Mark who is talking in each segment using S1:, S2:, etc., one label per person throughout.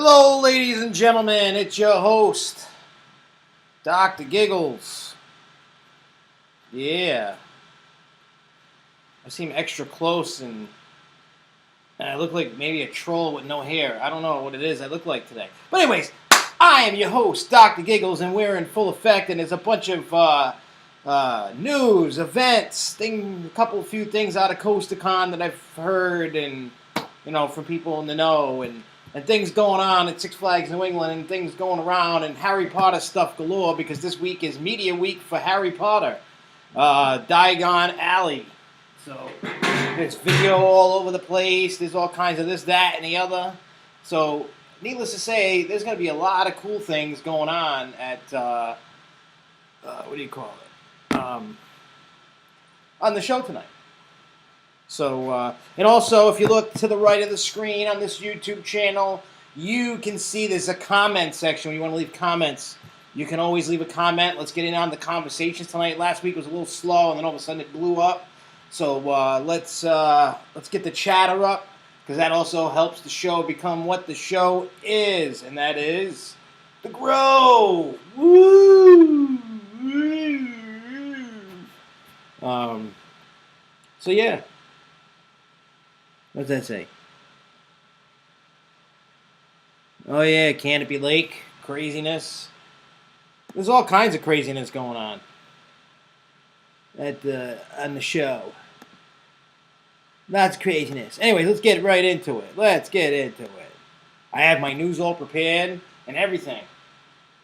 S1: Hello, ladies and gentlemen. It's your host, Dr. Giggles. Yeah, I seem extra close and I look like maybe a troll with no hair. I don't know what it is I look like today. But anyways, I am your host, Dr. Giggles, and we're in full effect, and there's a bunch of news, events, a few things out of CoasterCon that I've heard and, from people in the know, and things going on at Six Flags New England, and things going around, and Harry Potter stuff galore, because this week is Media Week for Harry Potter. Diagon Alley. So there's video all over the place. There's all kinds of this, that, and the other. So needless to say, there's going to be a lot of cool things going on at, what do you call it? On the show tonight. So, and also, if you look to the right of the screen on this YouTube channel, you can see there's a comment section. When you want to leave comments, you can always leave a comment. Let's get in on the conversations tonight. Last week was a little slow, and then all of a sudden it blew up. So let's get the chatter up, because that also helps the show become what the show is, and that is the Grow. Woo! Woo! So yeah. What does that say? Oh yeah, Canopy Lake, craziness. There's all kinds of craziness going on on the show. Lots of craziness. Anyways, let's get right into it. I have my news all prepared and everything.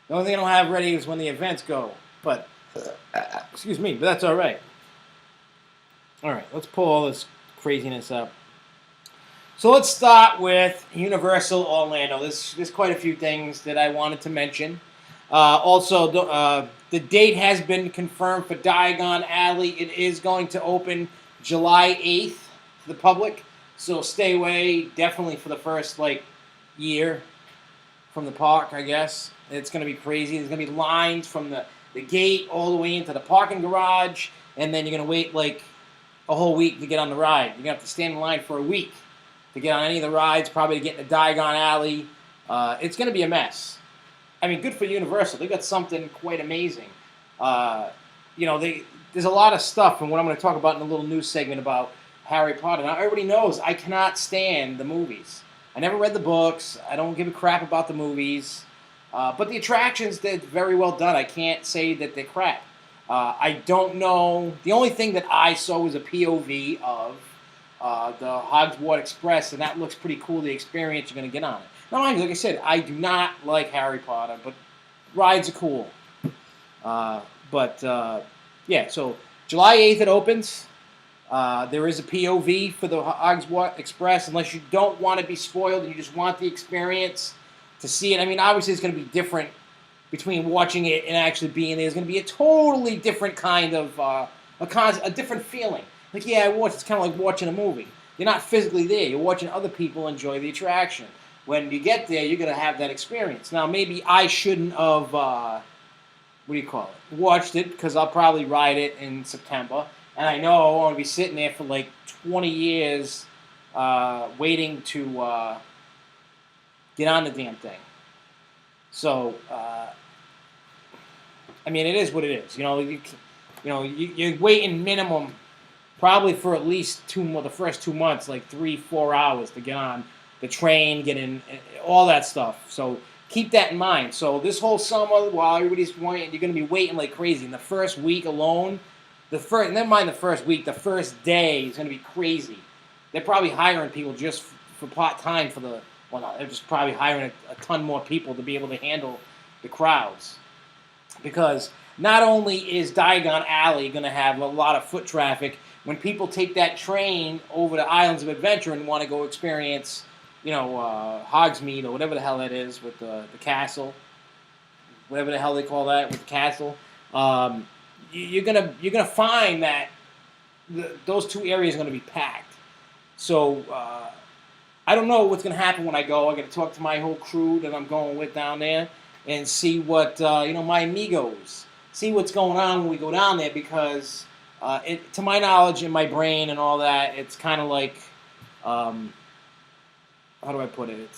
S1: The only thing I don't have ready is when the events go. But, excuse me, but that's all right. All right, let's pull all this craziness up. So let's start with Universal Orlando. There's quite a few things that I wanted to mention. Also, the date has been confirmed for Diagon Alley. It is going to open July 8th to the public. So stay away definitely for the first, year from the park, I guess. It's going to be crazy. There's going to be lines from the gate all the way into the parking garage. And then you're going to wait, a whole week to get on the ride. You're going to have to stand in line for a week to get on any of the rides, probably to get into Diagon Alley. It's going to be a mess. I mean, good for Universal. They got something quite amazing. There's a lot of stuff, and what I'm going to talk about in a little news segment about Harry Potter. Now, everybody knows I cannot stand the movies. I never read the books. I don't give a crap about the movies. But the attractions, they're very well done. I can't say that they're crap. I don't know. The only thing that I saw was a POV of the Hogwarts Express, and that looks pretty cool, the experience you're going to get on it. Now, mind you, like I said, I do not like Harry Potter, but rides are cool. Yeah, so July 8th it opens. There is a POV for the Hogwarts Express, unless you don't want to be spoiled and you just want the experience to see it. I mean, obviously it's going to be different between watching it and actually being there. There's going to be a totally different kind of, a different feeling. It's kind of like watching a movie. You're not physically there. You're watching other people enjoy the attraction. When you get there, you're going to have that experience. Now, maybe I shouldn't have, watched it, because I'll probably ride it in September. And I know I'm going to be sitting there for 20 years waiting to get on the damn thing. So, it is what it is. You're waiting minimum probably for at least the first 2 months, 3-4 hours to get on the train, get in, all that stuff. So keep that in mind. So this whole summer, while everybody's waiting, you're going to be waiting like crazy. In the first week alone, never mind the first week, the first day is going to be crazy. They're probably hiring people just for part-time they're just probably hiring a ton more people to be able to handle the crowds. Because not only is Diagon Alley going to have a lot of foot traffic, when people take that train over to Islands of Adventure and want to go experience, Hogsmeade or whatever the hell that is with the castle, whatever the hell they call that with the castle, you're gonna find that those two areas are going to be packed. So I don't know what's going to happen when I go. I got to talk to my whole crew that I'm going with down there and see what my amigos, see what's going on when we go down there, because to my knowledge, in my brain and all that, it's kind of like, how do I put it?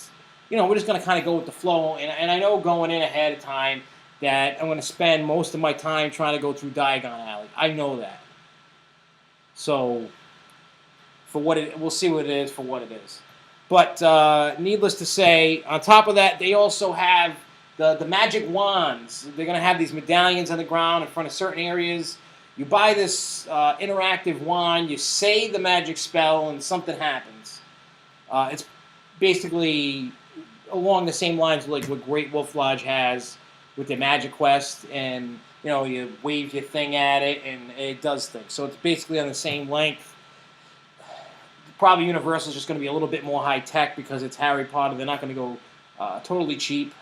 S1: we're just going to kind of go with the flow. And I know going in ahead of time that I'm going to spend most of my time trying to go through Diagon Alley. I know that. So we'll see what it is for what it is. But needless to say, on top of that, they also have the magic wands. They're going to have these medallions on the ground in front of certain areas. You buy this interactive wand, you say the magic spell, and something happens. It's basically along the same lines like what Great Wolf Lodge has with their Magic Quest, and you wave your thing at it, and it does things. So it's basically on the same length. Probably Universal's just going to be a little bit more high tech because it's Harry Potter. They're not going to go totally cheap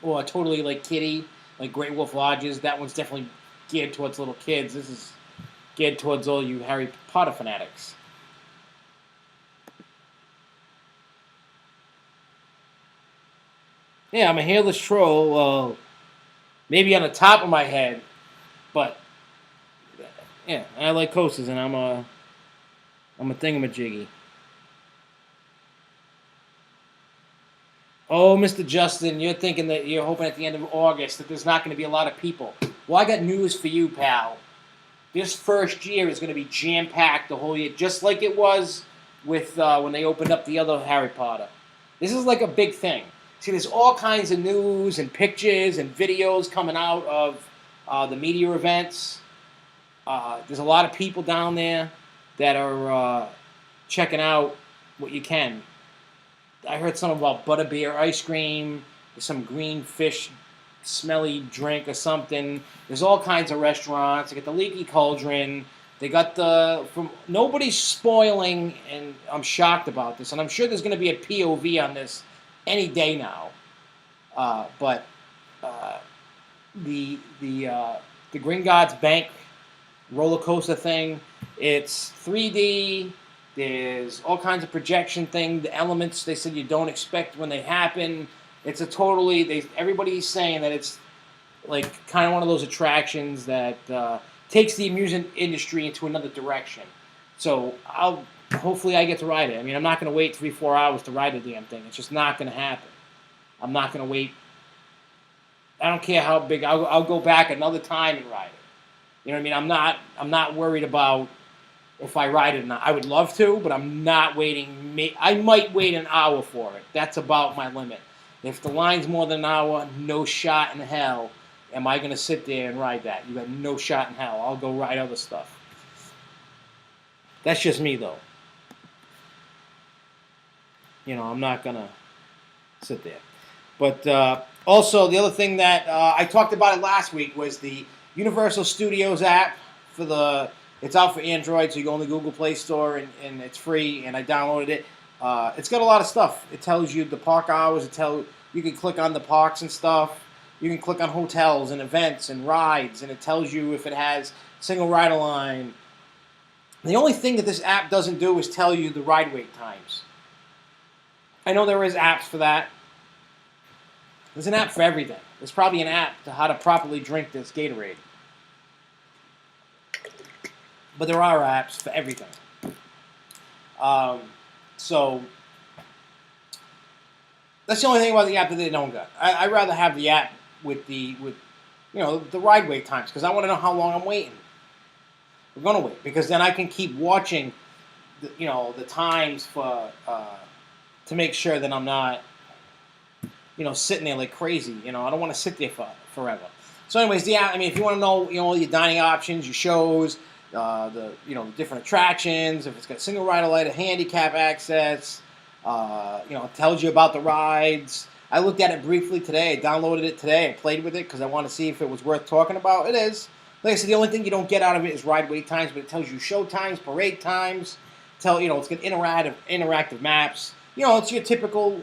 S1: or totally like kiddie, like Great Wolf Lodges. That one's definitely geared towards little kids. This is geared towards all you Harry Potter fanatics. Yeah, I'm a hairless troll. Maybe on the top of my head, but yeah, I like coasters, and I'm a thingamajiggy. Oh, Mr. Justin, you're thinking that you're hoping at the end of August that there's not going to be a lot of people. Well, I got news for you, pal. This first year is going to be jam-packed the whole year, just like it was with when they opened up the other Harry Potter. This is like a big thing. See, there's all kinds of news and pictures and videos coming out of the media events. There's a lot of people down there that are checking out what you can. I heard something about butterbeer ice cream, some green fish smelly drink or something. There's all kinds of restaurants. They got the Leaky Cauldron. They got nobody's spoiling, and I'm shocked about this. And I'm sure there's going to be a POV on this any day now. But the Gringotts Bank roller coaster thing, it's 3D. There's all kinds of projection thing. The elements they said you don't expect when they happen. It's a everybody's saying that it's like kind of one of those attractions that takes the amusement industry into another direction. So hopefully I get to ride it. I mean, I'm not going to wait 3-4 hours to ride the damn thing. It's just not going to happen. I'm not going to wait. I don't care how big. I'll go back another time and ride it. You know what I mean? I'm not worried about if I ride it or not. I would love to, but I'm not waiting. I might wait an hour for it. That's about my limit. If the line's more than an hour, no shot in hell am I going to sit there and ride that. You got no shot in hell. I'll go ride other stuff. That's just me, though. I'm not going to sit there. But also, the other thing that I talked about it last week was the Universal Studios app it's out for Android, so you go on the Google Play Store, and it's free, and I downloaded it. It's got a lot of stuff. It tells you the park hours. You can click on the parks and stuff. You can click on hotels and events and rides, and it tells you if it has single rider line. The only thing that this app doesn't do is tell you the ride wait times. I know there is apps for that. There's an app for everything. There's probably an app to how to properly drink this Gatorade. But there are apps for everything. So that's the only thing about the app that they don't got. I'd rather have the app with the ride wait times, because I want to know how long I'm waiting. We're gonna wait, because then I can keep watching the times for to make sure that I'm not sitting there like crazy. I don't want to sit there forever. So anyways, the app, if you want to know all your dining options, your shows, the different attractions, if it's got single rider light, handicap access, it tells you about the rides. I looked at it briefly today. I downloaded it today. I played with it because I wanted to see if it was worth talking about. It is. Like I said, the only thing you don't get out of it is ride wait times, but it tells you show times, parade times. It's got interactive maps. It's your typical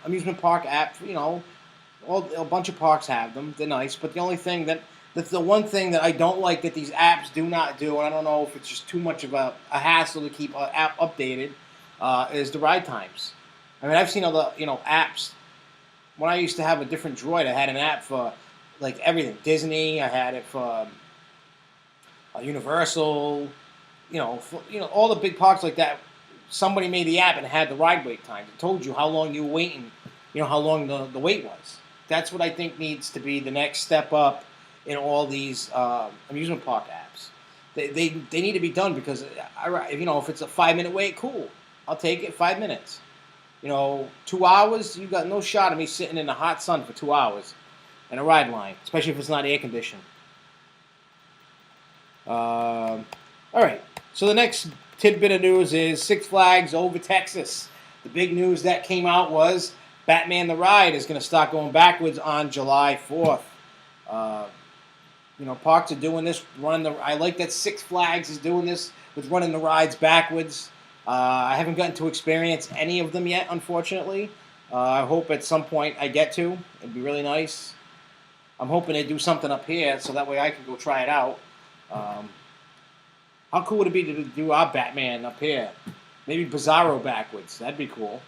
S1: amusement park app. A bunch of parks have them. They're nice, but the only thing that's the one thing that I don't like that these apps do not do, and I don't know if it's just too much of a hassle to keep an app updated, is the ride times. I've seen other apps. When I used to have a different droid, I had an app for like everything. Disney, I had it for Universal, all the big parks like that. somebody made the app and had the ride wait times. It told you how long you were waiting, how long the wait was. That's what I think needs to be the next step up in all these amusement park apps. They need to be done because, if it's a 5-minute wait, cool. I'll take it, 5 minutes. 2 hours, you got no shot of me sitting in the hot sun for 2 hours in a ride line, especially if it's not air conditioned. All right, so the next tidbit of news is Six Flags over Texas. The big news that came out was Batman the Ride is going to start going backwards on July 4th. Parks are doing this, I like that Six Flags is doing this with running the rides backwards. I haven't gotten to experience any of them yet, unfortunately. I hope at some point I get to. It'd be really nice. I'm hoping they do something up here so that way I can go try it out. How cool would it be to do our Batman up here? Maybe Bizarro backwards. That'd be cool.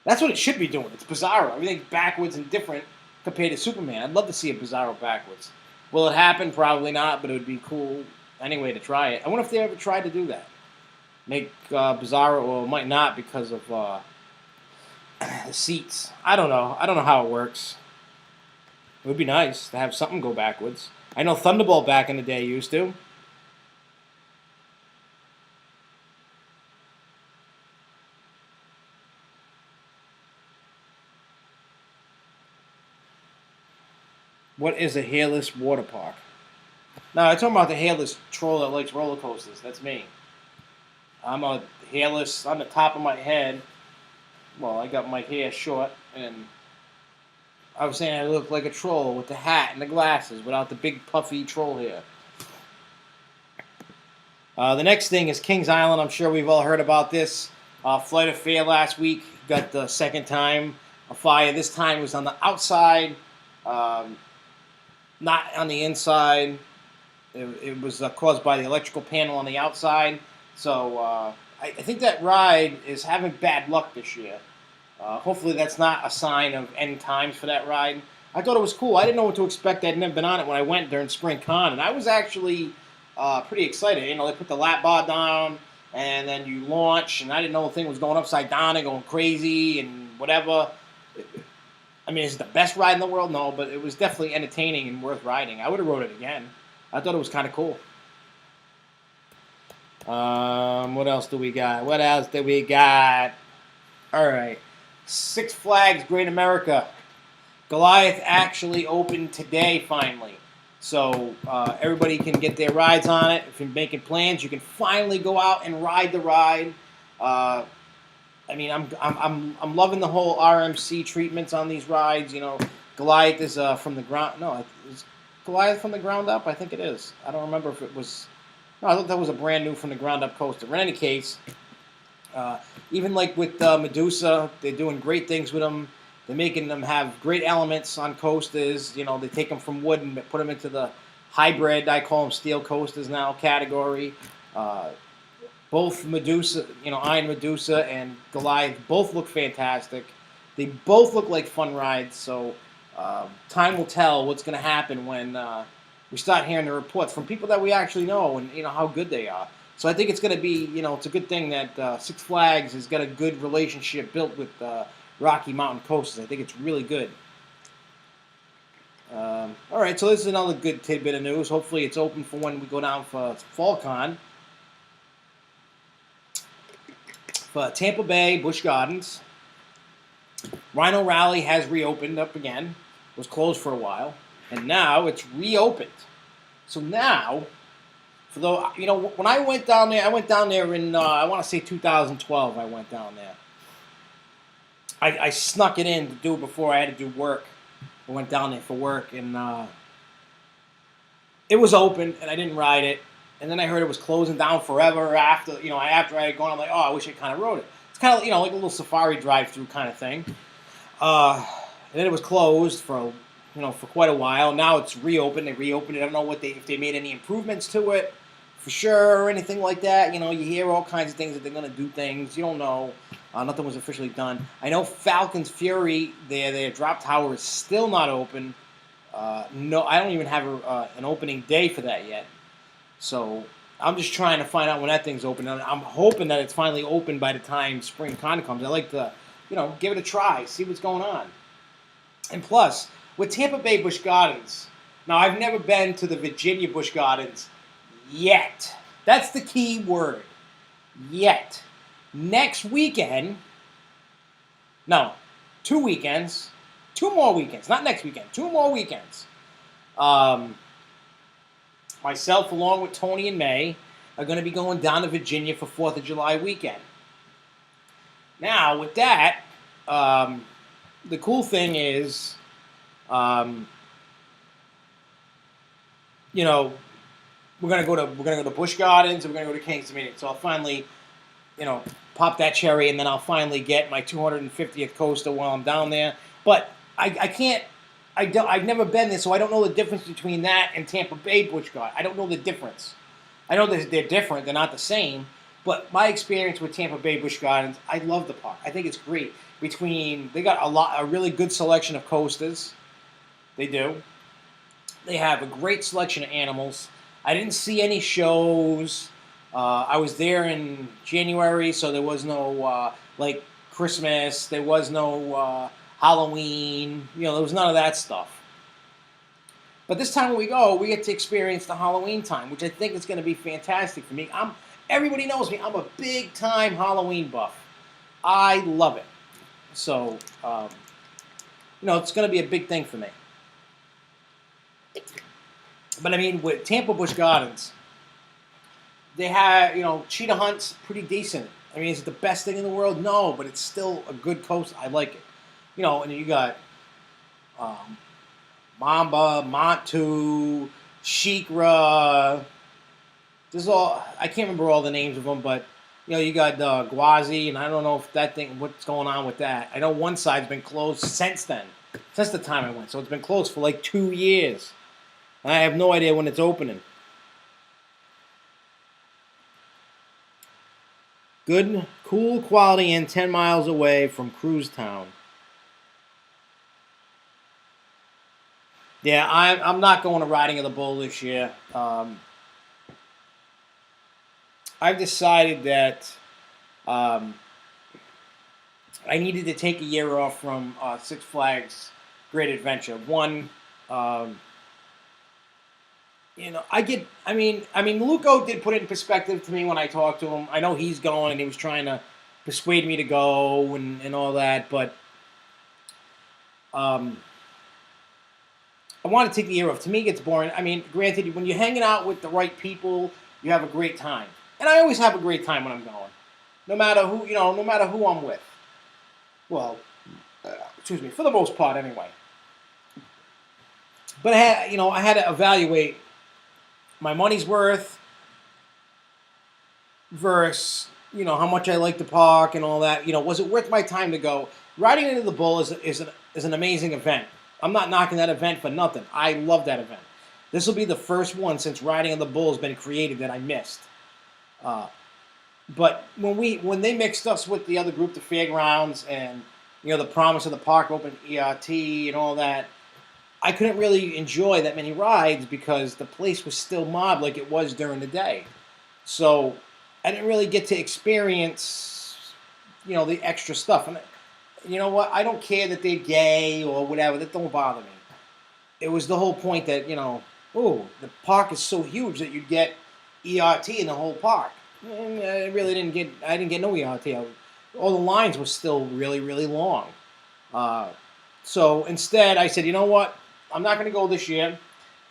S1: That's what it should be doing. It's Bizarro. Everything's backwards and different compared to Superman. I'd love to see a Bizarro backwards. Will it happen? Probably not, but it would be cool anyway to try it. I wonder if they ever tried to do that. Make Bizarro, well, it might not because of the seats. I don't know. I don't know how it works. It would be nice to have something go backwards. I know Thunderbolt back in the day used to. What is a hairless water park? No, I'm talking about the hairless troll that likes roller coasters. That's me. I'm a hairless on the top of my head. Well, I got my hair short, and I was saying I look like a troll with the hat and the glasses without the big puffy troll hair. The next thing is Kings Island. I'm sure we've all heard about this. Flight of Fear last week got the second time a fire. This time it was on the outside. Not on the inside. It was caused by the electrical panel on the outside. So I think that ride is having bad luck this year. Hopefully that's not a sign of end times for that ride. I thought it was cool. I didn't know what to expect. I'd never been on it when I went during Spring Con, and I was actually pretty excited. They put the lap bar down, and then you launch, and I didn't know the thing was going upside down and going crazy and whatever. I mean, is it the best ride in the world? No, but it was definitely entertaining and worth riding. I would have rode it again. I thought it was kind of cool. What else do we got? All right. Six Flags Great America. Goliath actually opened today, finally. So everybody can get their rides on it. If you're making plans, you can finally go out and ride the ride. I'm loving the whole RMC treatments on these rides. Goliath is from the ground. No, is Goliath from the ground up? I think it is. I don't remember if it was. No, I thought that was a brand new from the ground up coaster. But in any case, even like with Medusa, they're doing great things with them. They're making them have great elements on coasters. They take them from wood and put them into the hybrid, I call them steel coasters now, category. Both Medusa, Iron Medusa and Goliath both look fantastic. They both look like fun rides, so time will tell what's going to happen when we start hearing the reports from people that we actually know and how good they are. So I think it's going to be, it's a good thing that Six Flags has got a good relationship built with Rocky Mountain Coasters. I think it's really good. All right, so this is another good tidbit of news. Hopefully it's open for when we go down for FallCon. For Tampa Bay Busch Gardens, Rhino Rally has reopened up again. It was closed for a while, and now it's reopened. So now, when I went down there in, I want to say 2012, I went down there. I snuck it in to do it before I had to do work. I went down there for work, and it was open, and I didn't ride it. And then I heard it was closing down forever after I had gone. I'm like, oh, I wish I kind of rode it. It's kind of, like a little safari drive-through kind of thing. And then it was closed for quite a while. Now it's reopened. They reopened it. I don't know if they made any improvements to it for sure or anything like that. You hear all kinds of things that they're going to do things. You don't know. Nothing was officially done. I know Falcon's Fury, their drop tower is still not open. No, I don't even have an opening day for that yet. So I'm just trying to find out when that thing's open. And I'm hoping that it's finally open by the time spring con comes. I like to, give it a try, see what's going on. And plus, with Tampa Bay Busch Gardens, now I've never been to the Virginia Busch Gardens yet. That's the key word. Yet. Next weekend, no, 2 weekends, 2 more weekends, not next weekend, 2 more weekends. Myself, along with Tony and May, are going to be going down to Virginia for 4th of July weekend. Now, with that, the cool thing is, we're gonna go to Busch Gardens and we're gonna go to King's Dominion. So I'll finally, pop that cherry, and then I'll finally get my 250th coaster while I'm down there. But I can't. I've never been there, so I don't know the difference between that and Tampa Bay Busch Gardens. I don't know the difference. I know that they're different; they're not the same. But my experience with Tampa Bay Busch Gardens, I love the park. I think it's great. They got a really good selection of coasters. They do. They have a great selection of animals. I didn't see any shows. I was there in January, so there was no Christmas. There was no Halloween. There was none of that stuff. But this time when we go, we get to experience the Halloween time, which I think is going to be fantastic for me. Everybody knows me. I'm a big time Halloween buff. I love it. So, it's going to be a big thing for me. But I mean, with Tampa Busch Gardens, they have, cheetah hunts pretty decent. I mean, is it the best thing in the world? No, but it's still a good coast. I like it. And you got Mamba, Montu, Sheikra. I can't remember all the names of them, but you got Gwazi, and I don't know what's going on with that. I know one side's been closed since then, since the time I went. So it's been closed for like 2 years. And I have no idea when it's opening. Good, cool quality and 10 miles away from Cruise Town. Yeah, I'm not going to Riding of the Bull this year. I've decided that I needed to take a year off from Six Flags Great Adventure. One, Luco did put it in perspective to me when I talked to him. I know he's going and he was trying to persuade me to go and all that, but I want to take the year off. To me, it gets boring. I mean, granted, when you're hanging out with the right people, you have a great time. And I always have a great time when I'm going. No matter who I'm with. Well, for the most part anyway. But I had to evaluate my money's worth versus, how much I like the park and all that. Was it worth my time to go? Riding into the Bull is an amazing event. I'm not knocking that event for nothing. I love that event. This will be the first one since Riding of the Bull has been created that I missed. But when they mixed us with the other group, the Fairgrounds, and the promise of the park open ERT and all that, I couldn't really enjoy that many rides because the place was still mobbed like it was during the day. So I didn't really get to experience, the extra stuff. And you know what? I don't care that they're gay or whatever. That don't bother me. It was the whole point that, the park is so huge that you'd get ERT in the whole park. And I didn't get no ERT. All the lines were still really, really long. So instead, I said, you know what? I'm not going to go this year,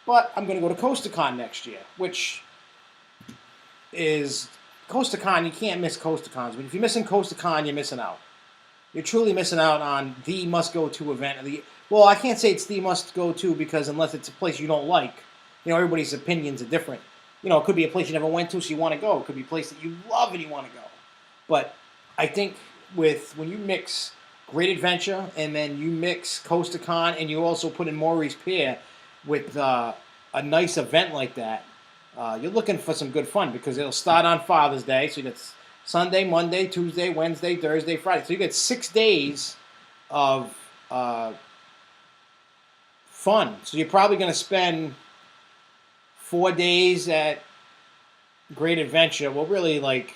S1: but I'm going to go to CoasterCon next year, which is CoasterCon. You can't miss CoasterCons. But if you're missing CoasterCon, you're missing out. You're truly missing out on the must-go-to event of the year. Well, I can't say it's the must-go-to because unless it's a place you don't like, everybody's opinions are different. It could be a place you never went to, so you want to go. It could be a place that you love and you want to go. But I think when you mix Great Adventure and then you mix CoasterCon and you also put in Maurice Pier with a nice event like that, you're looking for some good fun because it'll start on Father's Day. So you get Sunday, Monday, Tuesday, Wednesday, Thursday, Friday. So you get 6 days of fun. So you're probably going to spend 4 days at Great Adventure. Well, really, like,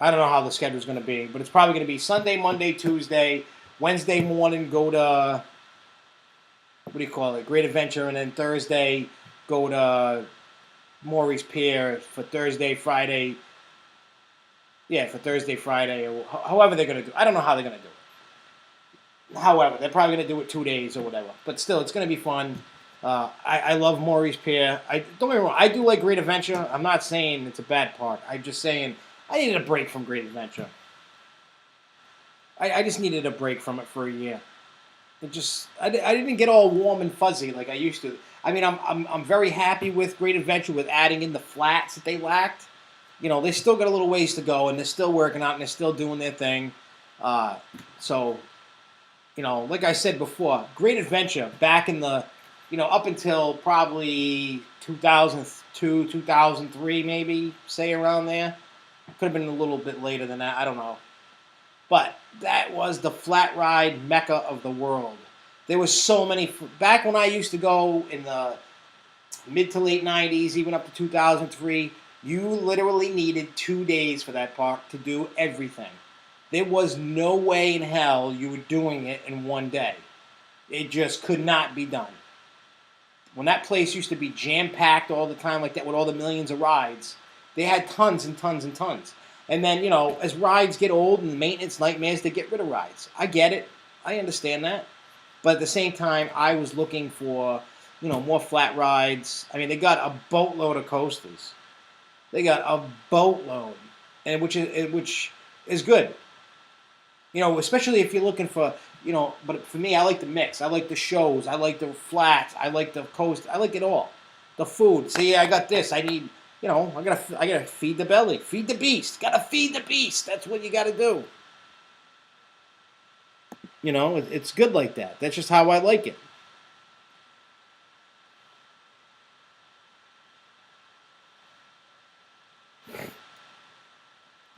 S1: I don't know how the schedule's going to be, but it's probably going to be Sunday, Monday, Tuesday, Wednesday morning. Go to what do you call it? Great Adventure, and then Thursday go to Maurice Pier for Thursday, Friday. Yeah, for Thursday, Friday, or however they're going to do. I don't know how they're going to do it. However, they're probably going to do it 2 days or whatever. But still, it's going to be fun. I love Maurice Pier. I don't get me wrong. I do like Great Adventure. I'm not saying it's a bad park. I'm just saying I needed a break from Great Adventure. I just needed a break from it for a year. It just I didn't get all warm and fuzzy like I used to. I mean, I'm very happy with Great Adventure with adding in the flats that they lacked. You know, they still got a little ways to go, and they're still working out, and they're still doing their thing. So, you know, like I said before, Great Adventure back in the, you know, up until probably 2002, 2003, maybe, say around there. Could have been a little bit later than that. I don't know. But that was the flat ride mecca of the world. There was so many. Back when I used to go in the mid to late 90s, even up to 2003, you literally needed 2 days for that park to do everything. There was no way in hell you were doing it in one day. It just could not be done. When that place used to be jam-packed all the time like that with all the millions of rides, they had tons and tons and tons. And then, you know, as rides get old and maintenance nightmares, they get rid of rides. I get it. I understand that. But at the same time, I was looking for, you know, more flat rides. I mean, they got a boatload of coasters. They got a boatload, and which is good. You know, especially if you're looking for, you know. But for me, I like the mix. I like the shows. I like the flats. I like the coast. I like it all. The food. See, I got this. I need. You know, I gotta feed the belly, feed the beast. Gotta feed the beast. That's what you gotta do. You know, it's good like that. That's just how I like it.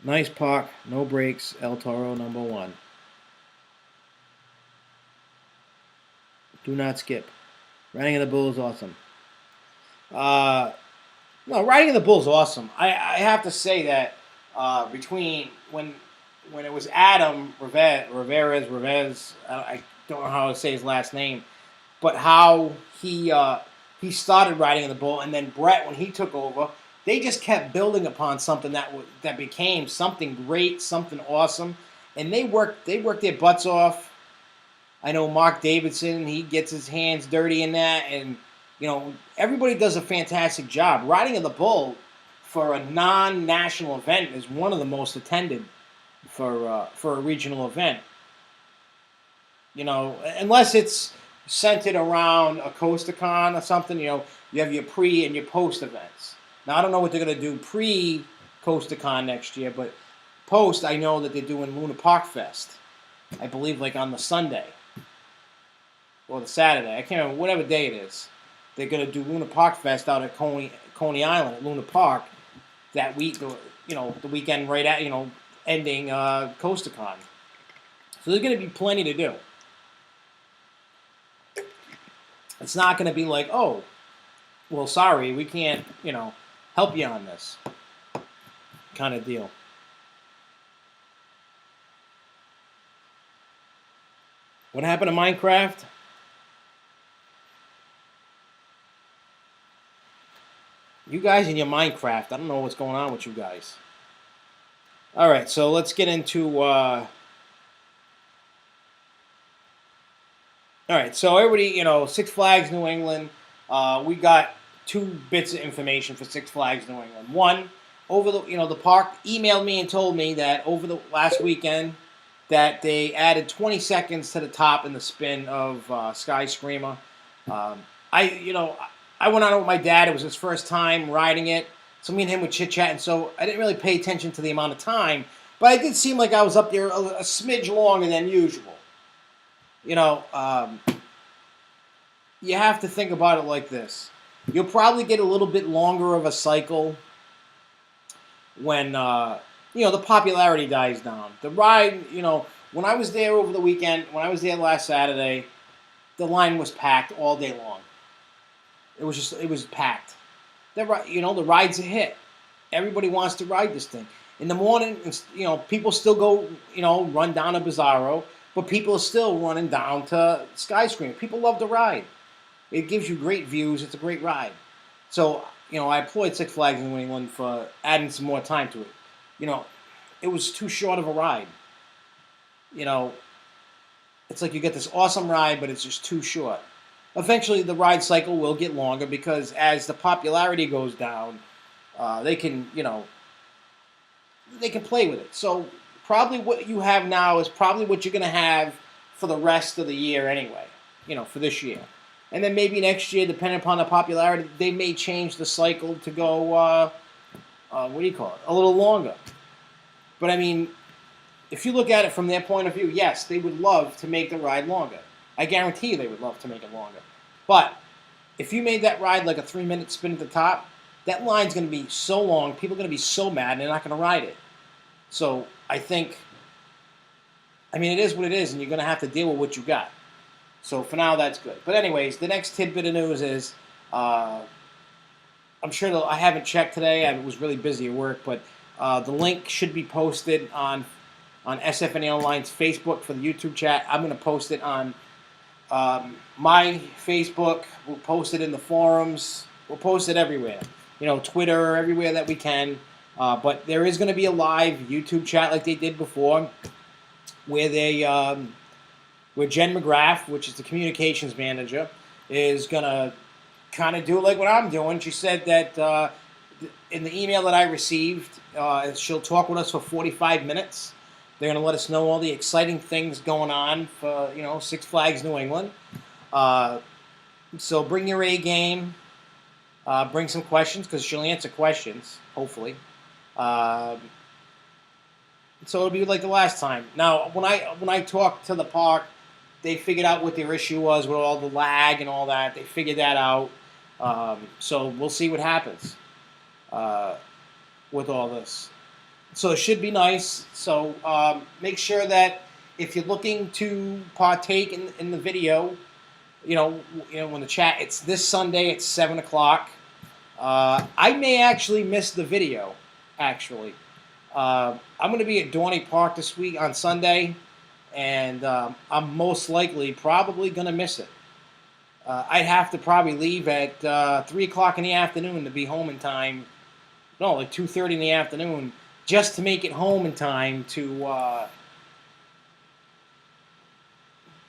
S1: Nice park, no breaks. El Toro #1. Do not skip. Riding of the Bull is awesome. Uh, no, Riding of the Bull is awesome. I have to say that between when it was Adam Rivez, I don't know how to say his last name, but how he started Riding in the Bull, and then Brett when he took over, they just kept building upon something that became something great, something awesome, and they worked their butts off. I know Mark Davidson, he gets his hands dirty in that, and you know everybody does a fantastic job. Riding in the Bull for a non-national event is one of the most attended for a regional event. You know, unless it's centered around a CoasterCon or something. You know, you have your pre and your post events. Now I don't know what they're gonna do pre CoasterCon next year, but post I know that they're doing Luna Park Fest. I believe like on the Sunday or the Saturday. I can't remember whatever day it is. They're gonna do Luna Park Fest out at Coney Island at Luna Park that week. You know, the weekend right at ending CoasterCon. So there's gonna be plenty to do. It's not going to be like, oh, well, sorry, we can't, help you on this kind of deal. What happened to Minecraft? You guys in your Minecraft, I don't know what's going on with you guys. All right, so let's get into. All right, so everybody, Six Flags New England. We got two bits of information for Six Flags New England. One, over the park emailed me and told me that over the last weekend that they added 20 seconds to the top in the spin of Sky Screamer. I went on it with my dad. It was his first time riding it. So me and him would chit-chat, and so I didn't really pay attention to the amount of time. But it did seem like I was up there a smidge longer than usual. You have to think about it like this. You'll probably get a little bit longer of a cycle when, the popularity dies down. The ride, when I was there over the weekend, when I was there last Saturday, the line was packed all day long. It was packed. the ride's a hit. Everybody wants to ride this thing. In the morning, people still go, run down to Bizarro, but people are still running down to Skyscraper. People love the ride. It gives you great views. It's a great ride. So, I applaud Six Flags in New England for adding some more time to it. It was too short of a ride. It's like you get this awesome ride, but it's just too short. Eventually, the ride cycle will get longer because as the popularity goes down, they can, they can play with it. So probably what you have now is probably what you're going to have for the rest of the year anyway, for this year. And then maybe next year, depending upon the popularity, they may change the cycle to go, what do you call it, a little longer. But I mean, if you look at it from their point of view, yes, they would love to make the ride longer. I guarantee you they would love to make it longer. But if you made that ride like a 3-minute spin at the top, that line's going to be so long, people are going to be so mad, and they're not going to ride it. So I think, it is what it is, and you're going to have to deal with what you got. So for now, that's good. But anyways, the next tidbit of news is, I'm sure I haven't checked today. I was really busy at work, but the link should be posted on SFNA Online's Facebook for the YouTube chat. I'm going to post it on my Facebook. We'll post it in the forums. We'll post it everywhere. Twitter, everywhere that we can. But there is going to be a live YouTube chat like they did before, where where Jen McGrath, which is the communications manager, is going to kind of do like what I'm doing. She said that in the email that I received, she'll talk with us for 45 minutes. They're going to let us know all the exciting things going on for, Six Flags New England. So bring your A game. Bring some questions, because she'll answer questions, hopefully. So it'll be like the last time. Now, when I talked to the park, they figured out what their issue was with all the lag and all that. They figured that out. So we'll see what happens with all this. So it should be nice. So make sure that if you're looking to partake in the video, when the chat, it's this Sunday at 7 o'clock. I may actually miss the video, actually. I'm going to be at Dorney Park this week on Sunday, and I'm most likely probably going to miss it. I'd have to probably leave at 3 o'clock in the afternoon to be home in time. No, like 2:30 in the afternoon, just to make it home in time to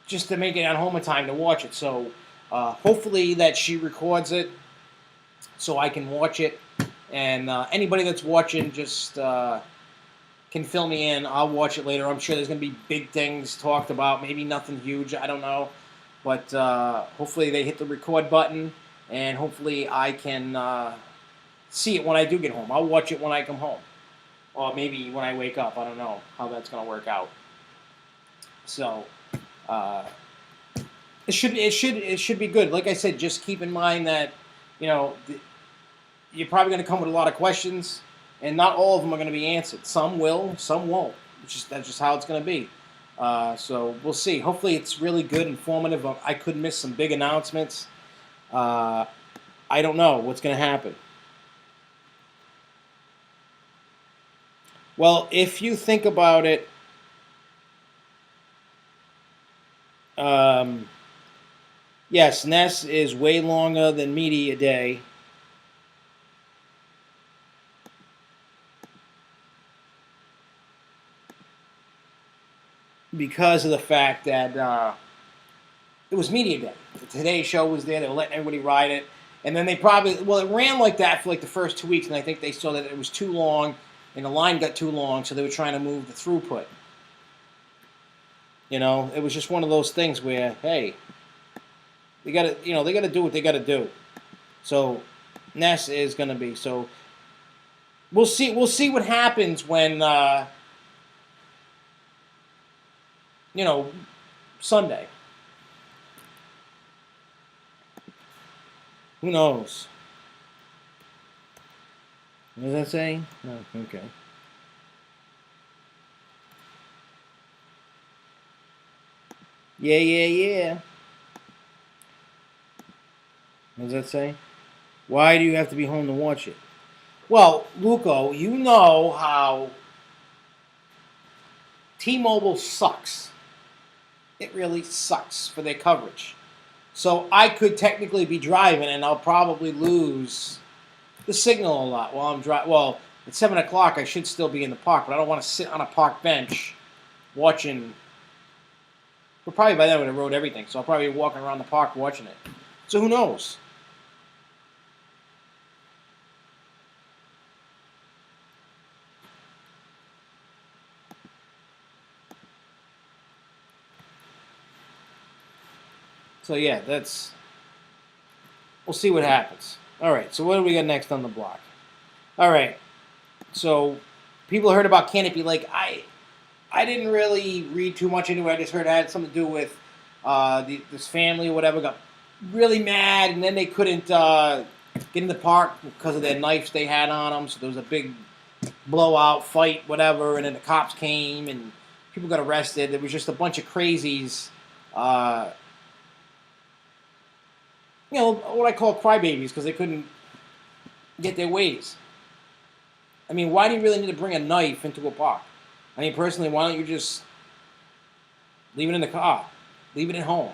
S1: just to make it at home in time to watch it. So hopefully that she records it so I can watch it. And anybody that's watching just can fill me in. I'll watch it later. I'm sure there's going to be big things talked about. Maybe nothing huge. I don't know. But hopefully they hit the record button, and hopefully I can see it when I do get home. I'll watch it when I come home. Or maybe when I wake up. I don't know how that's going to work out. So it should be good. Like I said, just keep in mind that you're probably going to come with a lot of questions, and not all of them are going to be answered. Some will, some won't. That's just how it's going to be. So we'll see. Hopefully it's really good, informative. I could miss some big announcements. I don't know what's going to happen. Well, if you think about it, yes, Ness is way longer than Media Day. Because of the fact that it was Media Day. The Today Show was there. They were letting everybody ride it. And then they probably, it ran like that for like the first 2 weeks, and I think they saw that it was too long, and the line got too long, so they were trying to move the throughput. It was just one of those things where, hey, they got to, they got to do what they got to do. So Ness is going to be. So we'll see. We'll see what happens when, Sunday. Who knows? What does that say? Oh, okay. Yeah. What does that say? Why do you have to be home to watch it? Well, Luco, you know how T-Mobile sucks. It really sucks for their coverage. So I could technically be driving, and I'll probably lose the signal a lot while I'm driving. Well, at 7 o'clock, I should still be in the park, but I don't want to sit on a park bench watching. But probably by then I would have rode everything, so I'll probably be walking around the park watching it. So who knows? So yeah, we'll see what happens. All right, so what do we got next on the block? All right, so people heard about Canopy Lake. I didn't really read too much into it. I just heard it had something to do with this family or whatever got really mad, and then they couldn't get in the park because of their knives they had on them. So there was a big blowout fight, whatever, and then the cops came and people got arrested. There was just a bunch of crazies. What I call crybabies because they couldn't get their ways. I mean, why do you really need to bring a knife into a park? I mean, personally, why don't you just leave it in the car? Leave it at home.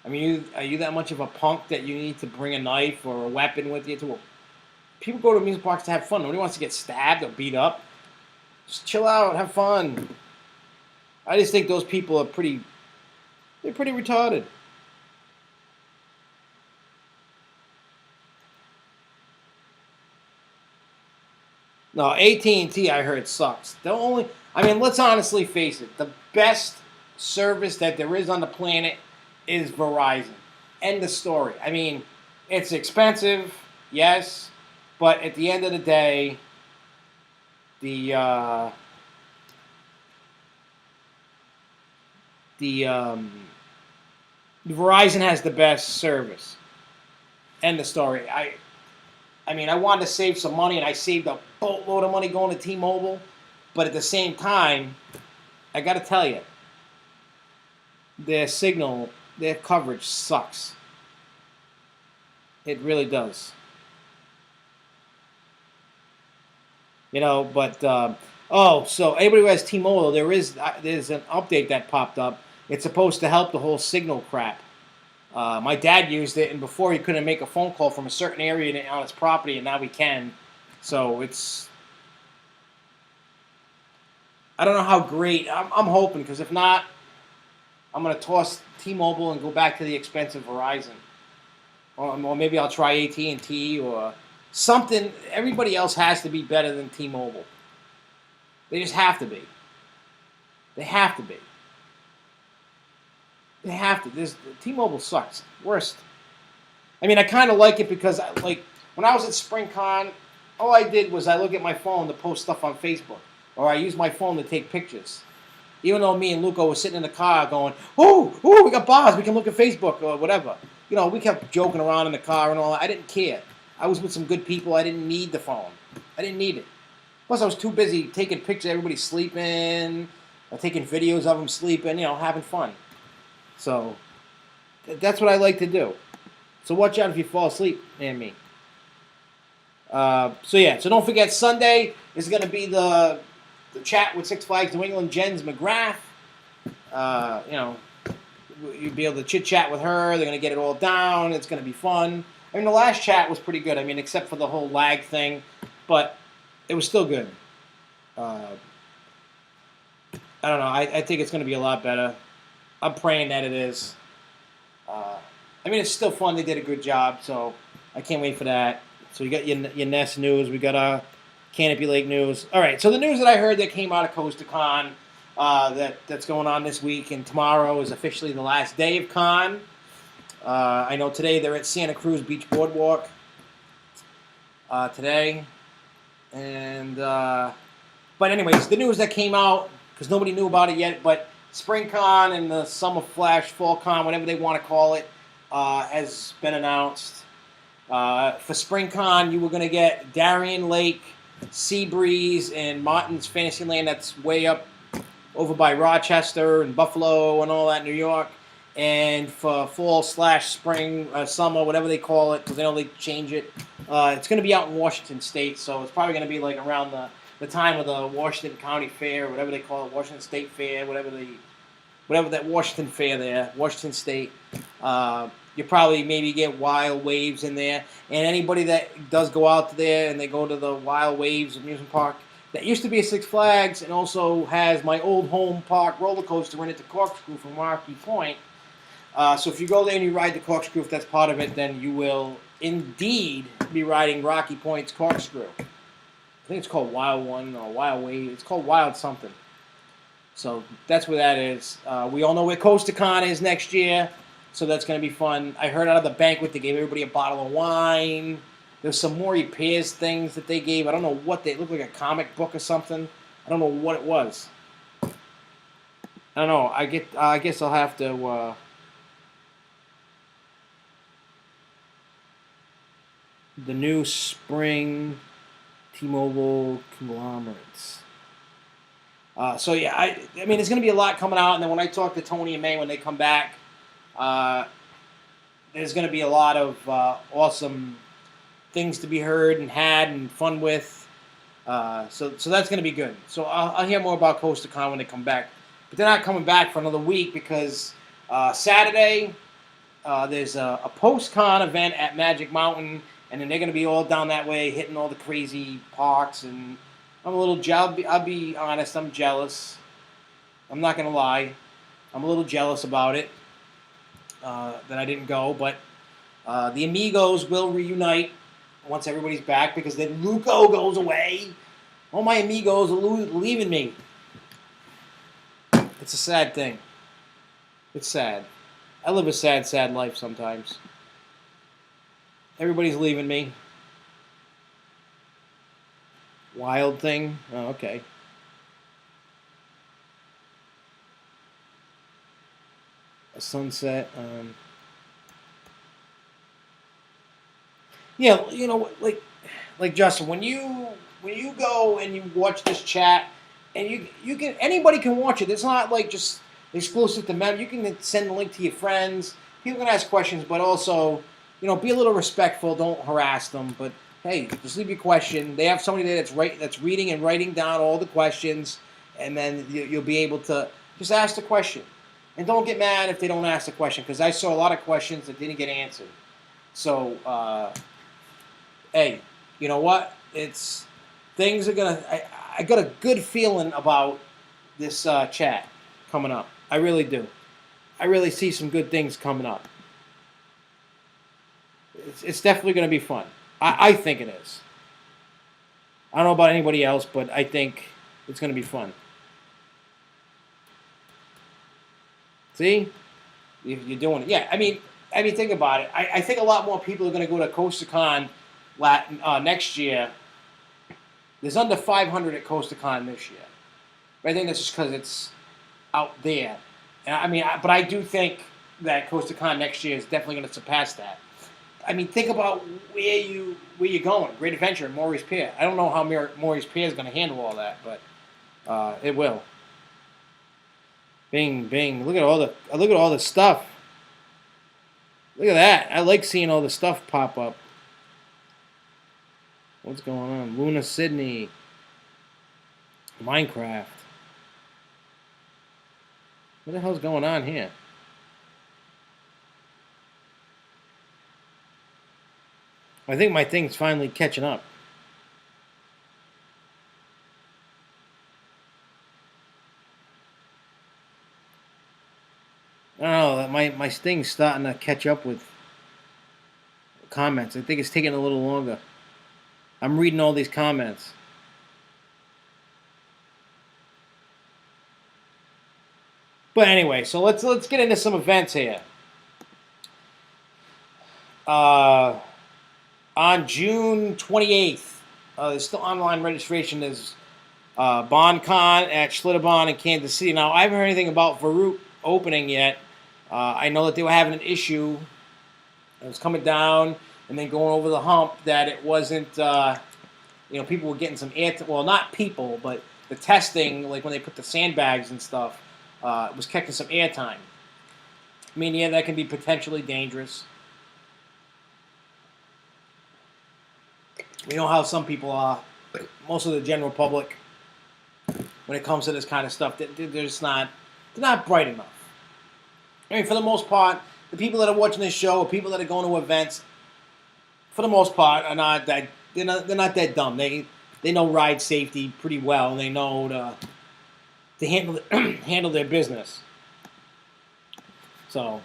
S1: I mean, are you that much of a punk that you need to bring a knife or a weapon with you to a... People go to amusement parks to have fun. Nobody wants to get stabbed or beat up. Just chill out, have fun. I just think those people are they're pretty retarded. No, AT&T I heard sucks. Let's honestly face it. The best service that there is on the planet is Verizon. End of story. I mean, it's expensive, yes, but at the end of the day, the Verizon has the best service. End of story. I wanted to save some money, and I saved a boatload of money going to T-Mobile. But at the same time, I got to tell you, their signal, their coverage sucks. It really does. But so anybody who has T-Mobile, there's an update that popped up. It's supposed to help the whole signal crap. My dad used it, and before he couldn't make a phone call from a certain area on his property, and now he can. So I don't know how great. I'm hoping, because if not, I'm going to toss T-Mobile and go back to the expensive Verizon. Or maybe I'll try AT&T or something. Everybody else has to be better than T-Mobile. They just have to be. They have to be. They have to. T-Mobile sucks. Worst. I mean, I kind of like it because, when I was at SpringCon, all I did was I look at my phone to post stuff on Facebook. Or I use my phone to take pictures. Even though me and Luco were sitting in the car going, oh, we got bars, we can look at Facebook or whatever. We kept joking around in the car and all that. I didn't care. I was with some good people. I didn't need the phone. I didn't need it. Plus, I was too busy taking pictures of everybody sleeping, or taking videos of them sleeping, having fun. So, that's what I like to do. So watch out if you fall asleep, and me. So don't forget, Sunday is going to be the chat with Six Flags New England, Jens McGrath. You'll be able to chit-chat with her. They're going to get it all down. It's going to be fun. I mean, the last chat was pretty good. I mean, except for the whole lag thing. But it was still good. I don't know. I think it's going to be a lot better. I'm praying that it is. It's still fun. They did a good job, so I can't wait for that. So we got your Nest news. We got our Canopy Lake news. All right, so the news that I heard that came out of Costa Con that's going on this week, and tomorrow is officially the last day of Con. I know today they're at Santa Cruz Beach Boardwalk today. And but anyways, the news that came out, because nobody knew about it yet, but SpringCon and the Summer Flash, Fall Con, whatever they want to call it, has been announced. For SpringCon, you were going to get Darien Lake, Seabreeze, and Martin's Fantasyland. That's way up over by Rochester and Buffalo and all that, New York. And for fall/spring, summer, whatever they call it, because they know they change it. It's going to be out in Washington State, so it's probably going to be like around the time of the Washington County Fair, whatever they call it, Washington State Fair, whatever that Washington Fair there, Washington State. You probably maybe get Wild Waves in there, and anybody that does go out there and they go to the Wild Waves amusement park, that used to be a Six Flags, and also has my old home park roller coaster in it, the Corkscrew from Rocky Point. So if you go there and you ride the Corkscrew, if that's part of it, then you will indeed be riding Rocky Point's Corkscrew. I think it's called Wild One or Wild Wave. It's called Wild something. So that's where that is. We all know where CoasterCon is next year, so that's going to be fun. I heard out of the banquet they gave everybody a bottle of wine. There's some Maury Pierce things that they gave. I don't know what they looked like, a comic book or something. I don't know what it was. I don't know. I guess I'll have to. The new spring T-Mobile conglomerates. So yeah, I mean, there's going to be a lot coming out, and then when I talk to Tony and May when they come back, there's going to be a lot of awesome things to be heard and had and fun with. So that's going to be good. So I'll hear more about CoasterCon when they come back, but they're not coming back for another week because Saturday there's a post-con event at Magic Mountain. And then they're going to be all down that way, hitting all the crazy parks. And I'm a little jealous. I'll be honest, I'm jealous. I'm not going to lie. I'm a little jealous about it, that I didn't go. But the Amigos will reunite once everybody's back because then Luco goes away. All my Amigos are leaving me. It's a sad thing. It's sad. I live a sad, sad life sometimes. Everybody's leaving me. Wild thing? Oh, okay. A sunset. Yeah, you know, like Justin, when you go and you watch this chat, and you can anybody can watch it. It's not like just exclusive to members. You can send the link to your friends. People can ask questions, but also, you know, be a little respectful. Don't harass them. But hey, just leave your question. They have somebody there that's reading and writing down all the questions, and then you'll be able to just ask the question. And don't get mad if they don't ask the question, because I saw a lot of questions that didn't get answered. So, hey, you know what? Things are gonna. I got a good feeling about this chat coming up. I really do. I really see some good things coming up. It's definitely going to be fun. I think it is. I don't know about anybody else, but I think it's going to be fun. See? You're doing it. Yeah, I mean, think about it. I think a lot more people are going to go to CoasterCon next year. There's under 500 at CoasterCon this year. But I think that's just because it's out there. And I mean, but I do think that CoasterCon next year is definitely going to surpass that. I mean, think about where you're going. Great Adventure and Maurice Pier. I don't know how Maurice Pier is going to handle all that, but it will. Bing, bing. Look at all the stuff. Look at that. I like seeing all the stuff pop up. What's going on? Luna Sydney. Minecraft. What the hell's going on here? I think my thing's finally catching up. I don't know. My sting's starting to catch up with comments. I think it's taking a little longer. I'm reading all these comments. But anyway, so let's get into some events here. On June 28th, there's still online registration. There's BondCon at Schlitterbahn in Kansas City. Now, I haven't heard anything about Varut opening yet. I know that they were having an issue. It was coming down and then going over the hump that it wasn't, people were getting some air. Well, not people, but the testing, like when they put the sandbags and stuff, was catching some airtime. I mean, yeah, that can be potentially dangerous. We know how some people are. Most of the general public, when it comes to this kind of stuff, they're not bright enough. I mean, for the most part, the people that are watching this show, or people that are going to events, for the most part, are not that they're not that dumb. They know ride safety pretty well, and they know to handle handle their business. So,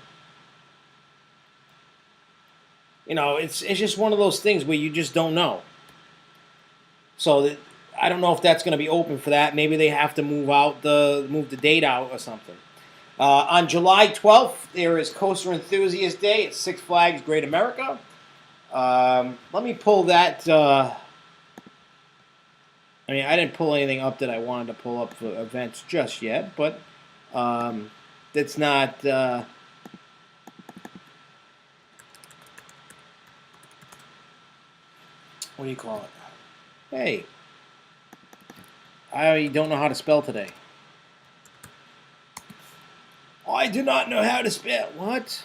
S1: it's just one of those things where you just don't know. So I don't know if that's going to be open for that. Maybe they have to move the date out or something. On July 12th, there is Coaster Enthusiast Day at Six Flags Great America. Let me pull that. I mean, I didn't pull anything up that I wanted to pull up for events just yet, but that's not. What do you call it? Hey, I don't know how to spell today. I do not know how to spell. What?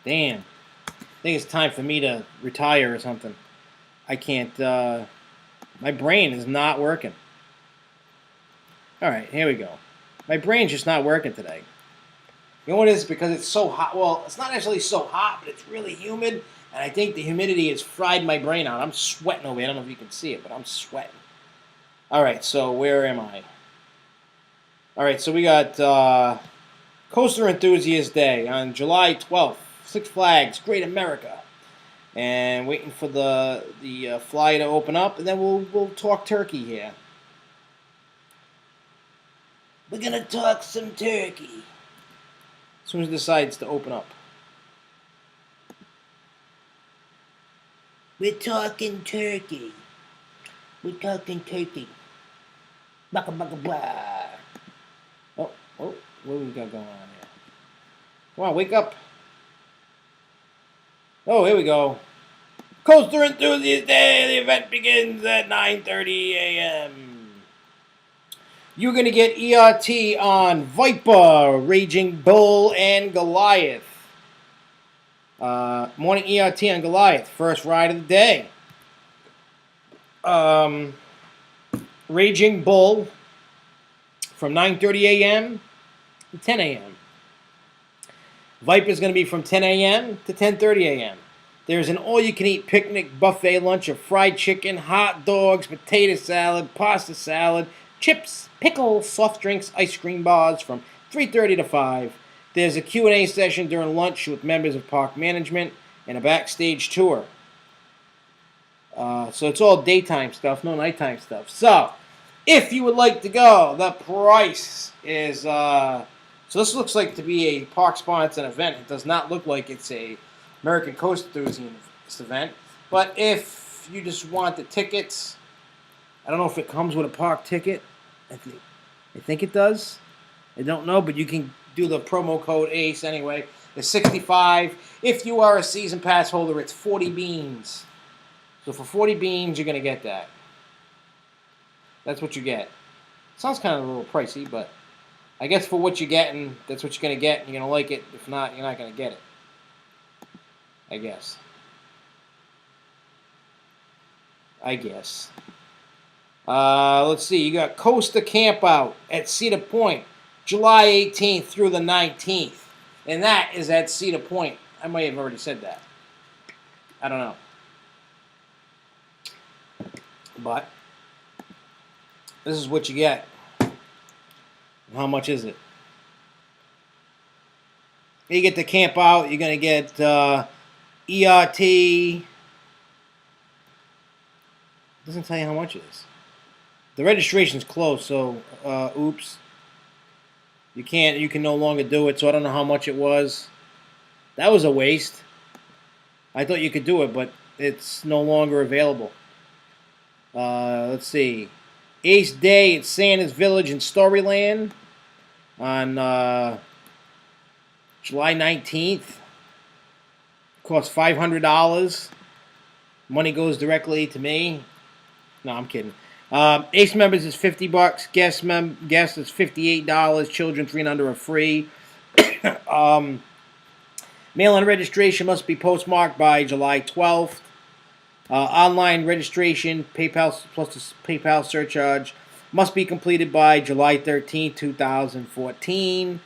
S1: Damn. I think it's time for me to retire or something. I can't. My brain is not working. All right, here we go. My brain's just not working today. You know what it is? Because it's so hot. Well, it's not actually so hot, but it's really humid. And I think the humidity has fried my brain out. I'm sweating over here. I don't know if you can see it, but I'm sweating. All right, so where am I? All right, so we got Coaster Enthusiast Day on July 12th. Six Flags, Great America. And waiting for the fly to open up, and then we'll talk turkey here. We're going to talk some turkey. As soon as it decides to open up. We're talking turkey. We're talking turkey. Baka baka blah. Oh, what do we got going on here? Come on, wake up. Oh, here we go. Coaster Enthusiast Day. The event begins at 9:30 a.m. You're going to get ERT on Viper, Raging Bull, and Goliath. Morning ERT on Goliath. First ride of the day. Raging Bull from 9:30 a.m. to 10 a.m. Viper is going to be from 10 a.m. to 10:30 a.m. There's an all-you-can-eat picnic buffet lunch of fried chicken, hot dogs, potato salad, pasta salad, chips, pickles, soft drinks, ice cream bars from 3:30 to 5. There's a Q&A session during lunch with members of park management and a backstage tour. So it's all daytime stuff, no nighttime stuff. So, if you would like to go, the price is... so this looks like to be a park-sponsored event. It does not look like it's a American Coaster Enthusiast event. But if you just want the tickets, I don't know if it comes with a park ticket. I think it does. I don't know, but you can do the promo code ACE anyway. It's $65. If you are a season pass holder, it's 40 beans. So for 40 beans, you're going to get that. That's what you get. Sounds kind of a little pricey, but I guess for what you're getting, that's what you're going to get. And you're going to like it. If not, you're not going to get it. I guess. Let's see. You got Coaster Camp Out at Cedar Point, July 18th through the 19th. And that is at Cedar Point. I might have already said that. I don't know. But this is what you get. How much is it? You get to camp out. You're going to get ERT. Doesn't tell you how much it is. The registration's closed, so oops. You can no longer do it, so I don't know how much it was. That was a waste. I thought you could do it, but it's no longer available. Let's see. Ace Day at Santa's Village in Storyland on July 19th. Costs $500. Money goes directly to me. No, I'm kidding. Ace members is $50. Guest is $58. Children 3 and under are free. um, Mail-in registration must be postmarked by July 12th. Online registration, PayPal plus the PayPal surcharge, must be completed by July 13th, 2014.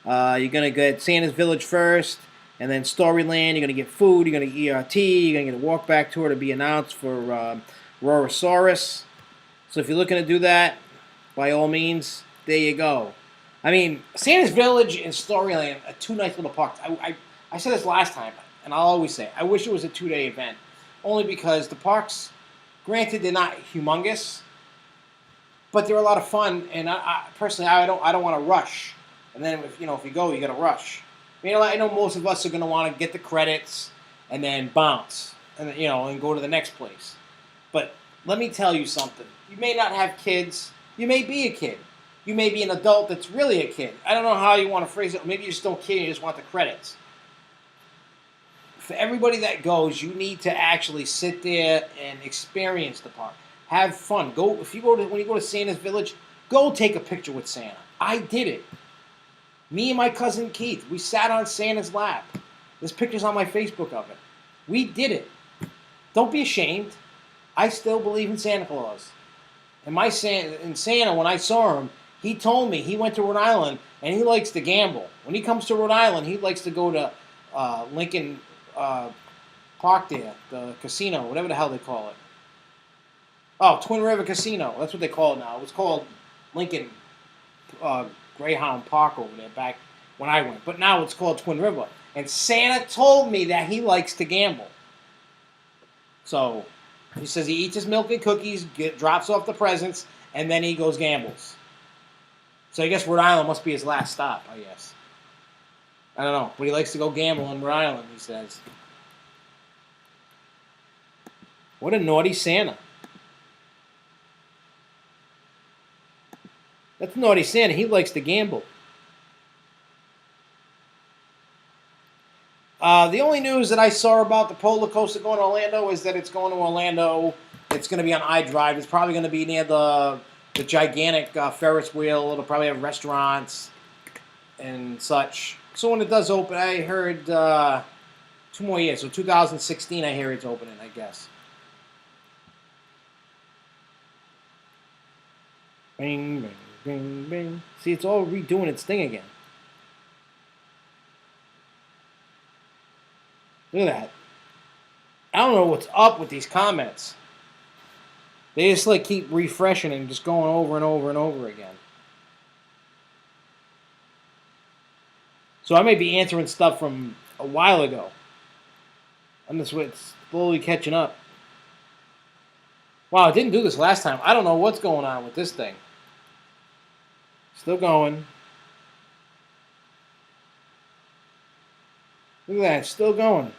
S1: You're going to get Santa's Village first, and then Storyland. You're going to get food. You're going to get ERT. You're going to get a walk-back tour to be announced for Rorosaurus. So if you're looking to do that, by all means, there you go. I mean, Santa's Village and Storyland are two nice little parks. I said this last time, and I'll always say, I wish it was a 2-day event. Only because the parks, granted, they're not humongous, but they're a lot of fun. And I personally, I don't want to rush. And then if you go, you got to rush. I know most of us are going to want to get the credits and then bounce, and and go to the next place. But let me tell you something. You may not have kids. You may be a kid. You may be an adult that's really a kid. I don't know how you want to phrase it. Maybe you're still a kid and you just want the credits. For everybody that goes, you need to actually sit there and experience the park. Have fun. When you go to Santa's Village, go take a picture with Santa. I did it. Me and my cousin Keith, we sat on Santa's lap. There's pictures on my Facebook of it. We did it. Don't be ashamed. I still believe in Santa Claus. And Santa, when I saw him, he told me he went to Rhode Island and he likes to gamble. When he comes to Rhode Island, he likes to go to Lincoln Park there, the casino, whatever the hell they call it. Oh, Twin River Casino. That's what they call it now. It was called Lincoln Greyhound Park over there back when I went. But now it's called Twin River. And Santa told me that he likes to gamble. So he says he eats his milk and cookies, drops off the presents, and then he goes gambles. So I guess Rhode Island must be his last stop, I guess. I don't know. But he likes to go gamble in Rhode Island, he says. What a naughty Santa. That's naughty Santa. He likes to gamble. The only news that I saw about the roller coaster going to Orlando is that it's going to Orlando. It's going to be on iDrive. It's probably going to be near the gigantic Ferris wheel. It'll probably have restaurants and such. So when it does open, I heard 2 more years. So 2016, I hear it's opening, I guess. Bing, bing, bing, bing. See, it's all redoing its thing again. Look at that. I don't know what's up with these comments. They just keep refreshing and just going over and over and over again. So I may be answering stuff from a while ago. I'm just slowly catching up. Wow, I didn't do this last time. I don't know what's going on with this thing. Still going. Look at that, it's still going.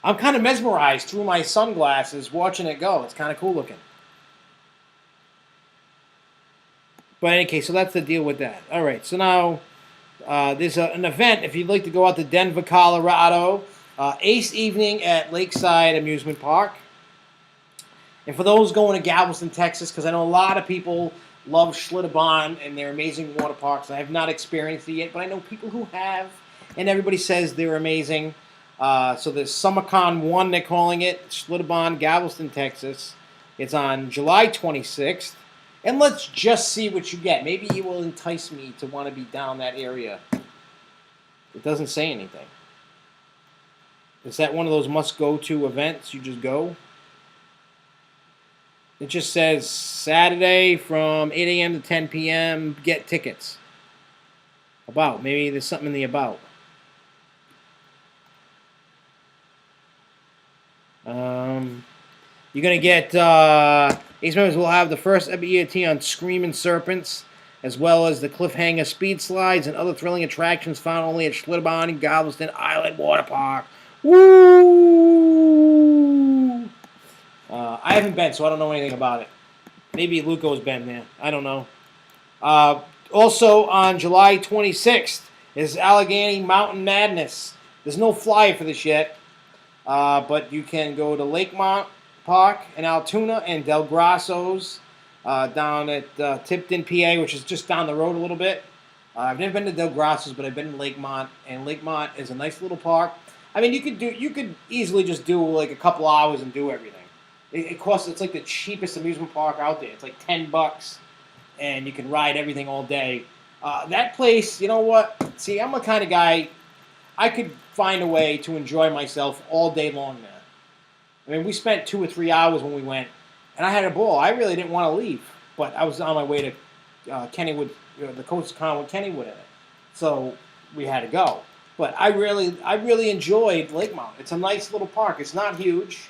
S1: I'm kind of mesmerized through my sunglasses watching it go. It's kind of cool looking. But in any case, so that's the deal with that. All right, so now there's an event. If you'd like to go out to Denver, Colorado, Ace Evening at Lakeside Amusement Park. And for those going to Galveston, Texas, because I know a lot of people love Schlitterbahn and their amazing water parks. I have not experienced it yet, but I know people who have, and everybody says they're amazing. So there's SummerCon 1, they're calling it, Schlitterbahn, Galveston, Texas. It's on July 26th. And let's just see what you get. Maybe it will entice me to want to be down that area. It doesn't say anything. Is that one of those must-go-to events? You just go? It just says Saturday from 8 a.m. to 10 p.m. Get tickets. About. Maybe there's something in the about. You're going to get... Ace members will have the first ever EAT on Screaming Serpents, as well as the Cliffhanger Speed Slides and other thrilling attractions found only at Schlitterbahn and Galveston Island Water Park. Woo! I haven't been, so I don't know anything about it. Maybe Luco's been there. I don't know. Also, on July 26th is Allegheny Mountain Madness. There's no flyer for this yet, but you can go to Lakemont Park in Altoona and Del Grasso's down at Tipton, PA, which is just down the road a little bit. I've never been to Del Grasso's, but I've been in Lakemont, and Lakemont is a nice little park. I mean, you could easily just do like a couple hours and do everything. It costs. It's like the cheapest amusement park out there. It's like $10, and you can ride everything all day. That place, you know what? See, I'm the kind of guy. I could find a way to enjoy myself all day long there. I mean, we spent 2 or 3 hours when we went, and I had a ball. I really didn't want to leave, but I was on my way to Kennywood, the Coast of Con with Kennywood in it, so we had to go. But I really enjoyed Lakemount. It's a nice little park. It's not huge.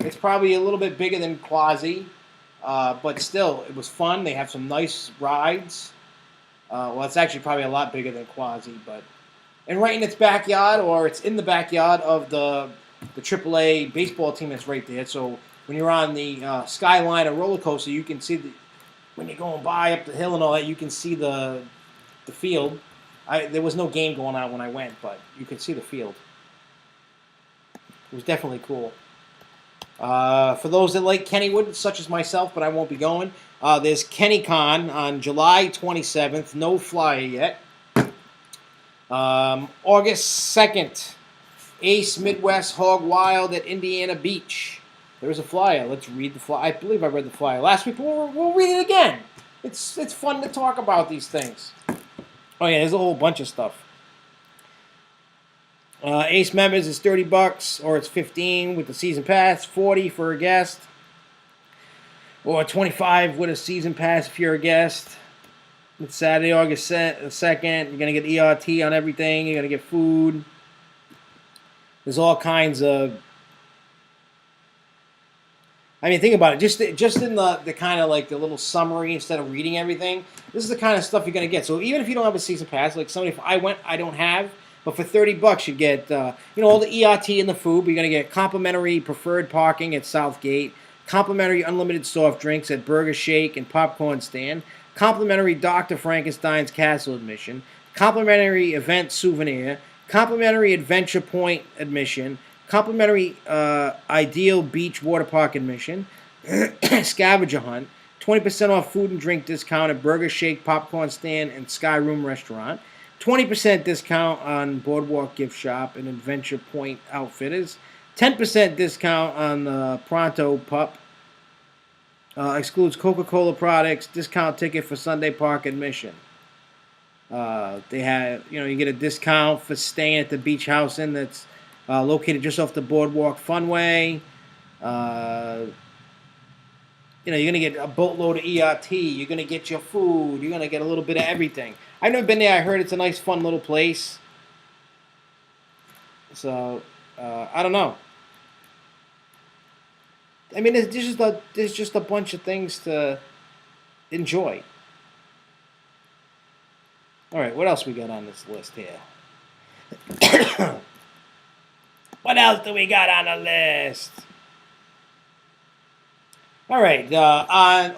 S1: It's probably a little bit bigger than Quasi, but still, it was fun. They have some nice rides. Well, it's actually probably a lot bigger than Quasi, and right in its backyard, or it's in the backyard of the AAA baseball team that's right there. So when you're on the Skyliner roller coaster, you can see when you're going by up the hill and all that, you can see the field. There was no game going on when I went, but you could see the field. It was definitely cool. For those that like Kennywood, such as myself, but I won't be going, there's KennyCon on July 27th. No flyer yet. August 2nd, Ace Midwest Hog Wild at Indiana Beach. There's a flyer. Let's read the flyer. I believe I read the flyer last week, but we'll read it again. It's fun to talk about these things. Oh yeah, there's a whole bunch of stuff. Ace members is $30, or it's $15 with the season pass, $40 for a guest, or $25 with a season pass if you're a guest. It's Saturday, August 2nd. You're gonna get ERT on everything. You're gonna get food. There's all kinds of. I mean, think about it. Just in the kind of like the little summary instead of reading everything. This is the kind of stuff you're gonna get. So even if you don't have a season pass, like somebody, if I went, I don't have. But for $30, you get all the ERT and the food. But you're gonna get complimentary preferred parking at Southgate, complimentary unlimited soft drinks at Burger Shake and Popcorn Stand, complimentary Dr. Frankenstein's Castle admission, complimentary event souvenir, complimentary Adventure Point admission, complimentary Ideal Beach Water Park admission, scavenger hunt, 20% off food and drink discount at Burger Shake, Popcorn Stand, and Sky Room Restaurant, 20% discount on Boardwalk Gift Shop and Adventure Point Outfitters, 10% discount on the Pronto Pup, excludes Coca-Cola products, discount ticket for Sunday Park admission. They have, you get a discount for staying at the Beach House Inn that's located just off the Boardwalk Funway. You're going to get a boatload of ERT. You're going to get your food. You're going to get a little bit of everything. I've never been there. I heard it's a nice, fun little place. So, I don't know. I mean, there's just a bunch of things to enjoy. All right, what else we got on this list here? What else do we got on the list? All right,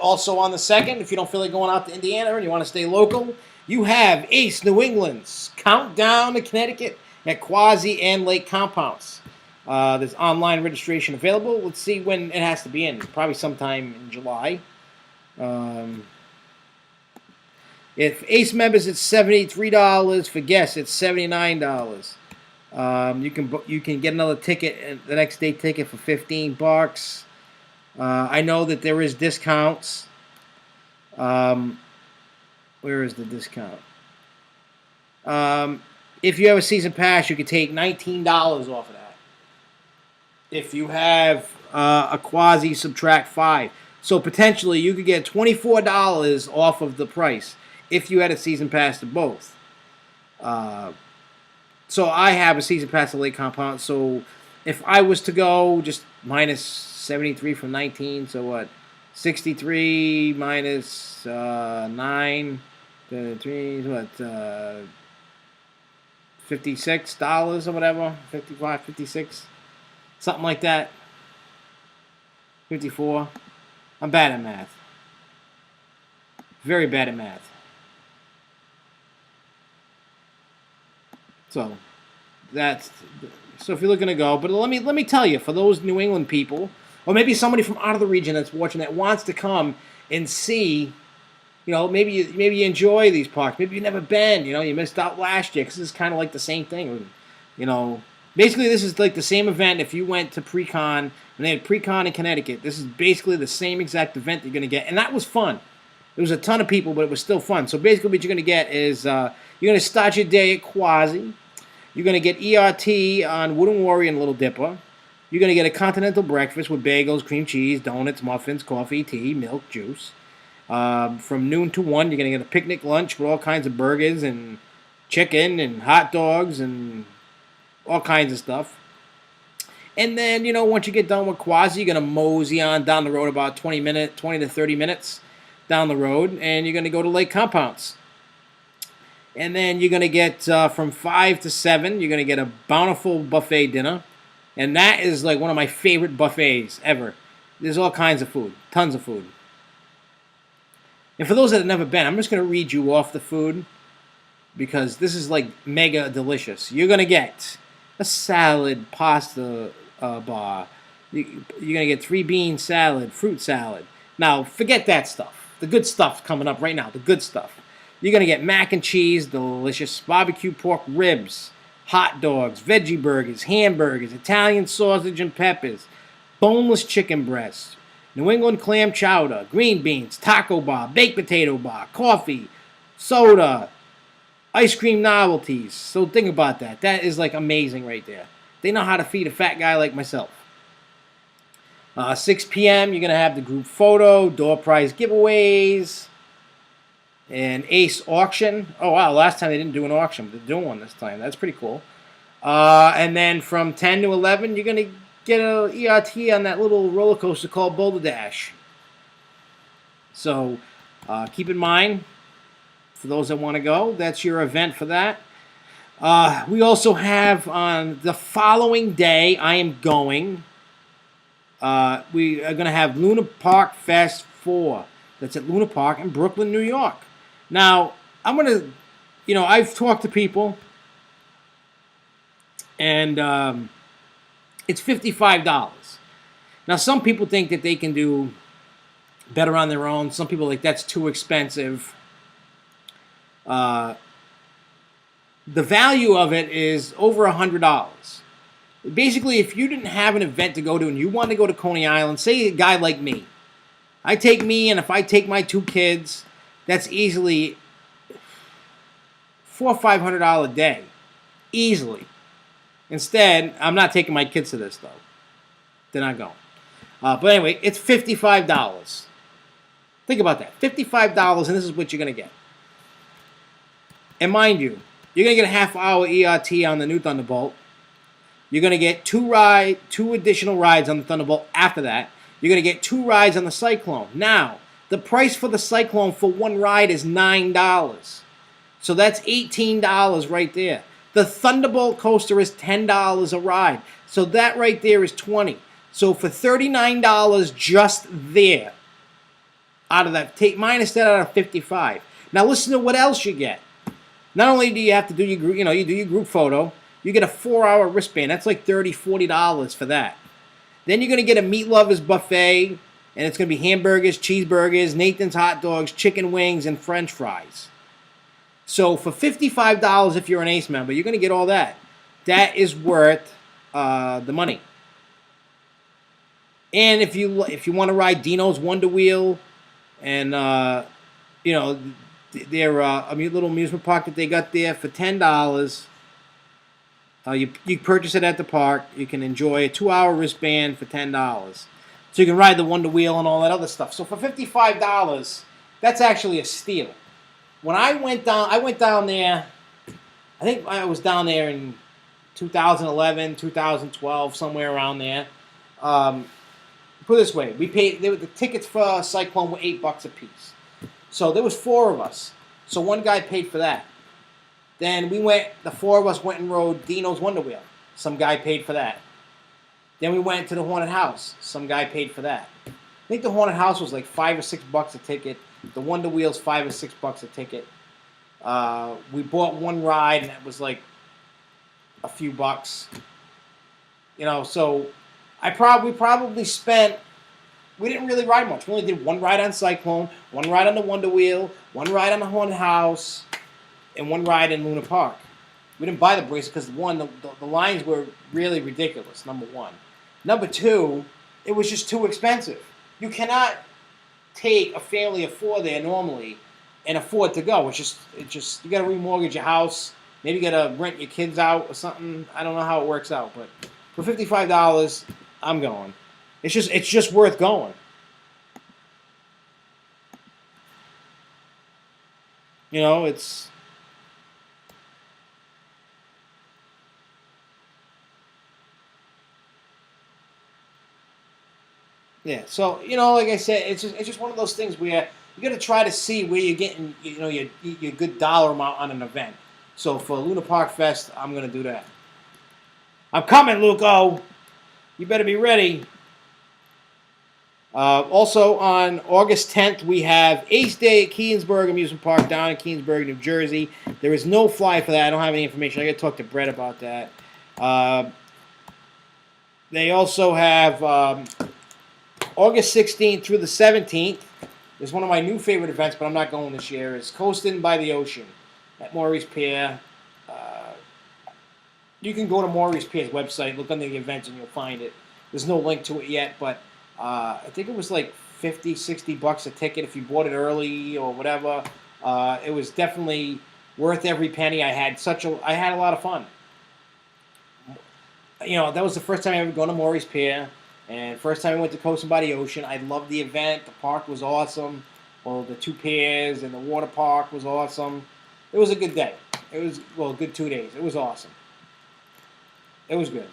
S1: also on the 2nd, if you don't feel like going out to Indiana and you want to stay local, you have Ace New England's Countdown to Connecticut at Quasi and Lake Compounce. There's online registration available. Let's see when it has to be in. Probably sometime in July. If Ace members, it's $73. For guests, it's $79. You can get another ticket, the next day ticket for $15. I know that there is discounts. Where is the discount? If you have a season pass, you can take $19 off of that. If you have a Quasi, subtract 5. So potentially you could get $24 off of the price if you had a season pass to both. So I have a season pass to Lake Compound. So if I was to go, just minus 73 from 19, so what? 63 minus 9, 3, what? $56 or whatever, 55, 56, something like that. 54. I'm bad at math. Very bad at math. So if you're looking to go, but let me tell you, for those New England people, or maybe somebody from out of the region that's watching that wants to come and see. Maybe you enjoy these parks. Maybe you've never been. You missed out last year because this is kind of like the same thing. Basically this is like the same event if you went to pre-con and they had pre-con in Connecticut. This is basically the same exact event you're going to get, and that was fun. There was a ton of people, but it was still fun. So basically what you're going to get is you're going to start your day at Quasi. You're going to get ERT on Wood and Warrior and Little Dipper. You're going to get a continental breakfast with bagels, cream cheese, donuts, muffins, coffee, tea, milk, juice. From noon to 1, you're going to get a picnic lunch with all kinds of burgers and chicken and hot dogs and all kinds of stuff. And then, once you get done with Quasi, you're going to mosey on down the road about 20 to 30 minutes down the road, and you're going to go to Lake Compounce. And then you're going to get, from 5 to 7, you're going to get a bountiful buffet dinner. And that is like one of my favorite buffets ever. There's all kinds of food, tons of food. And for those that have never been, I'm just going to read you off the food because this is like mega delicious. You're going to get a salad, pasta bar. You're going to get 3-bean salad, fruit salad. Now, forget that stuff. The good stuff's coming up right now, the good stuff. You're going to get mac and cheese, delicious, barbecue pork ribs, hot dogs, veggie burgers, hamburgers, Italian sausage and peppers, boneless chicken breasts, New England clam chowder, green beans, taco bar, baked potato bar, coffee, soda, ice cream novelties. So think about that. That is like amazing right there. They know how to feed a fat guy like myself. 6 p.m., you're going to have the group photo, door prize giveaways, and Ace auction. Oh, wow, last time they didn't do an auction, but they're doing one this time. That's pretty cool. And then from 10 to 11, you're going to get an ERT on that little roller coaster called Boulder Dash. So keep in mind, for those that want to go, that's your event for that. We also have on the following day, I am going. We are going to have Luna Park Fest 4. That's at Luna Park in Brooklyn, New York. Now, I'm going to, I've talked to people, and it's $55. Now, some people think that they can do better on their own. Some people are like, that's too expensive. The value of it is over $100. Basically, if you didn't have an event to go to and you want to go to Coney Island, say a guy like me. I take me, and if I take my 2 kids, that's easily $400 or $500 a day. Easily. Instead, I'm not taking my kids to this, though. They're not going. But anyway, it's $55. Think about that. $55, and this is what you're going to get. And mind you, you're going to get a half-hour ERT on the new Thunderbolt. You're going to get 2 additional rides on the Thunderbolt after that. You're going to get 2 rides on the Cyclone. Now, the price for the Cyclone for 1 ride is $9. So that's $18 right there. The Thunderbolt coaster is $10 a ride. So that right there is $20. So for $39 just there, out of that, minus that out of $55. Now listen to what else you get. Not only do you have to do your group, you do your group photo, you get a 4-hour wristband. That's like $30, $40 for that. Then you're going to get a meat lovers buffet, and it's going to be hamburgers, cheeseburgers, Nathan's hot dogs, chicken wings, and French fries. So for $55, if you're an Ace member, you're going to get all that. That is worth the money. And if you want to ride Dino's Wonder Wheel, and their little amusement park that they got there for $10. You purchase it at the park. You can enjoy a 2-hour wristband for $10. So you can ride the Wonder Wheel and all that other stuff. So for $55, that's actually a steal. When I went down there, I think I was down there in 2011, 2012, somewhere around there. Put it this way, we paid, the tickets for Cyclone were $8 a piece. So there was 4 of us. So one guy paid for that. Then the 4 of us went and rode Dino's Wonder Wheel. Some guy paid for that. Then we went to the Haunted House. Some guy paid for that. I think the Haunted House was like $5 or $6 a ticket. The Wonder Wheel's $5 or $6 a ticket. We bought one ride, and it was like a few bucks. So we probably spent we didn't really ride much. We only did one ride on Cyclone, one ride on the Wonder Wheel, one ride on the Haunted House, and one ride in Luna Park. We didn't buy the bracelet because, one, the lines were really ridiculous, number one. Number two, it was just too expensive. You cannot take a family of four there normally and afford to go. It's just you got to remortgage your house. Maybe you got to rent your kids out or something. I don't know how it works out, but for $55, I'm going. It's just worth going. You know, it's yeah. So like I said, it's just one of those things where you got to try to see where you're getting your good dollar amount on an event. So for Luna Park Fest, I'm gonna do that. I'm coming, Luco. You better be ready. Also on August 10th, we have Ace Day at Keensburg Amusement Park down in Keensburg, New Jersey. There is no fly for that. I don't have any information. I got to talk to Brett about that. They also have August 16th through the 17th. Is one of my new favorite events, but I'm not going this year. It's Coastin' by the Ocean at Maurice Pier. You can go to Maurice Pier's website, look under the events, and you'll find it. There's no link to it yet, but I think it was like $50-$60 a ticket if you bought it early or whatever. It was definitely worth every penny. I had a lot of fun. That was the first time I ever gone to Maurice Pier, and first time I went to Coastin' by the Ocean. I loved the event. The park was awesome. Well, the two piers and the water park was awesome. It was a good day. It was a good 2 days. It was awesome. It was good.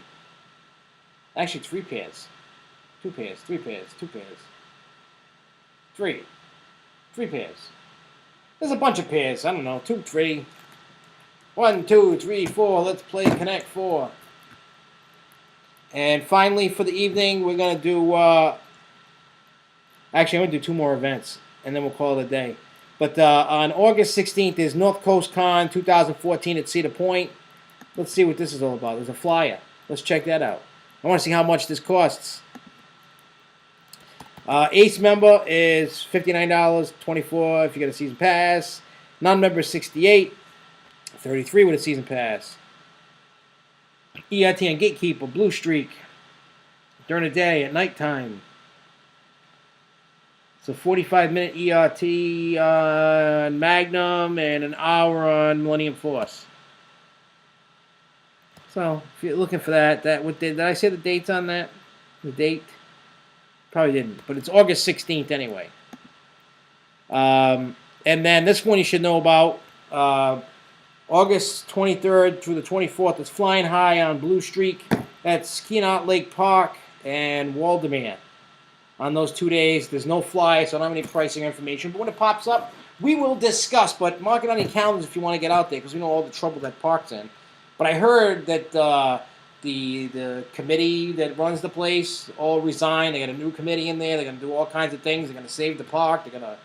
S1: Actually, 3 pairs. 2 pairs, 3 pairs, 2 pairs. 3. 3 pairs. There's a bunch of pairs. I don't know. 2, 3. 1, 2, 3, 4. Let's play Connect 4. And finally, for the evening, we're going to do... actually, I'm going to do 2 more events, and then we'll call it a day. But on August 16th is North Coast Con 2014 at Cedar Point. Let's see what this is all about. There's a flyer. Let's check that out. I want to see how much this costs. Ace member is $59, $24 if you get a season pass. Non-member is $68, $33 with a season pass. EIT and Gatekeeper, Blue Streak, during the day, at nighttime. It's a 45-minute ERT on Magnum and an hour on Millennium Force. So, if you're looking for that, did I say the dates on that? The date? Probably didn't, but it's August 16th anyway. And then this one you should know about. August 23rd through the 24th is Flying High on Blue Streak. That's Keenot Lake Park and Waldemar. On those 2 days, there's no fly, so I don't have any pricing information. But when it pops up, we will discuss. But mark it on your calendars if you want to get out there, because we know all the trouble that park's in. But I heard that the committee that runs the place all resigned. They got a new committee in there. They're going to do all kinds of things. They're going to save the park. They're going to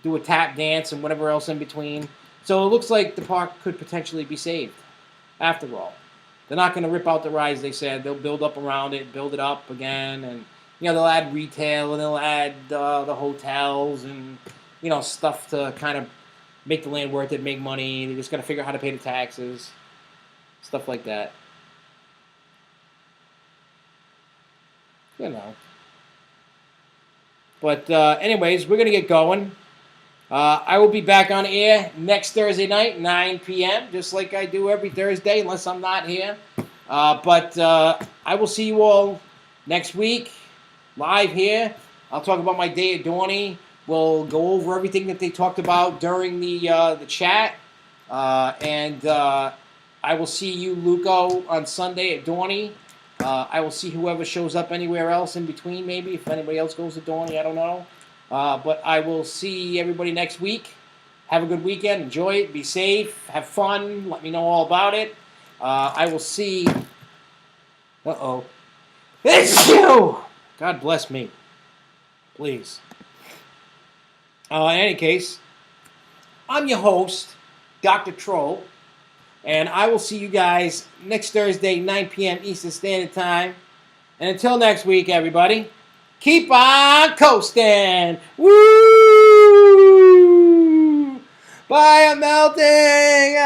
S1: do a tap dance and whatever else in between. So it looks like the park could potentially be saved, after all. They're not going to rip out the rides, they said. They'll build up around it, build it up again, and they'll add retail, and they'll add the hotels and stuff to kind of make the land worth it, make money. They just got to figure out how to pay the taxes, stuff like that. But anyways, we're going to get going. I will be back on air next Thursday night, 9 p.m., just like I do every Thursday, unless I'm not here. But I will see you all next week, live here. I'll talk about my day at Dorney. We'll go over everything that they talked about during the chat. And I will see you, Luco, on Sunday at Dorney. I will see whoever shows up anywhere else in between, maybe. If anybody else goes to Dorney, I don't know. But I will see everybody next week. Have a good weekend. Enjoy it. Be safe. Have fun. Let me know all about it. I will see... Uh-oh. It's you! God bless me. Please. In any case, I'm your host, Dr. Troll. And I will see you guys next Thursday, 9 p.m. Eastern Standard Time. And until next week, everybody, Keep on coasting. Woo! By a melting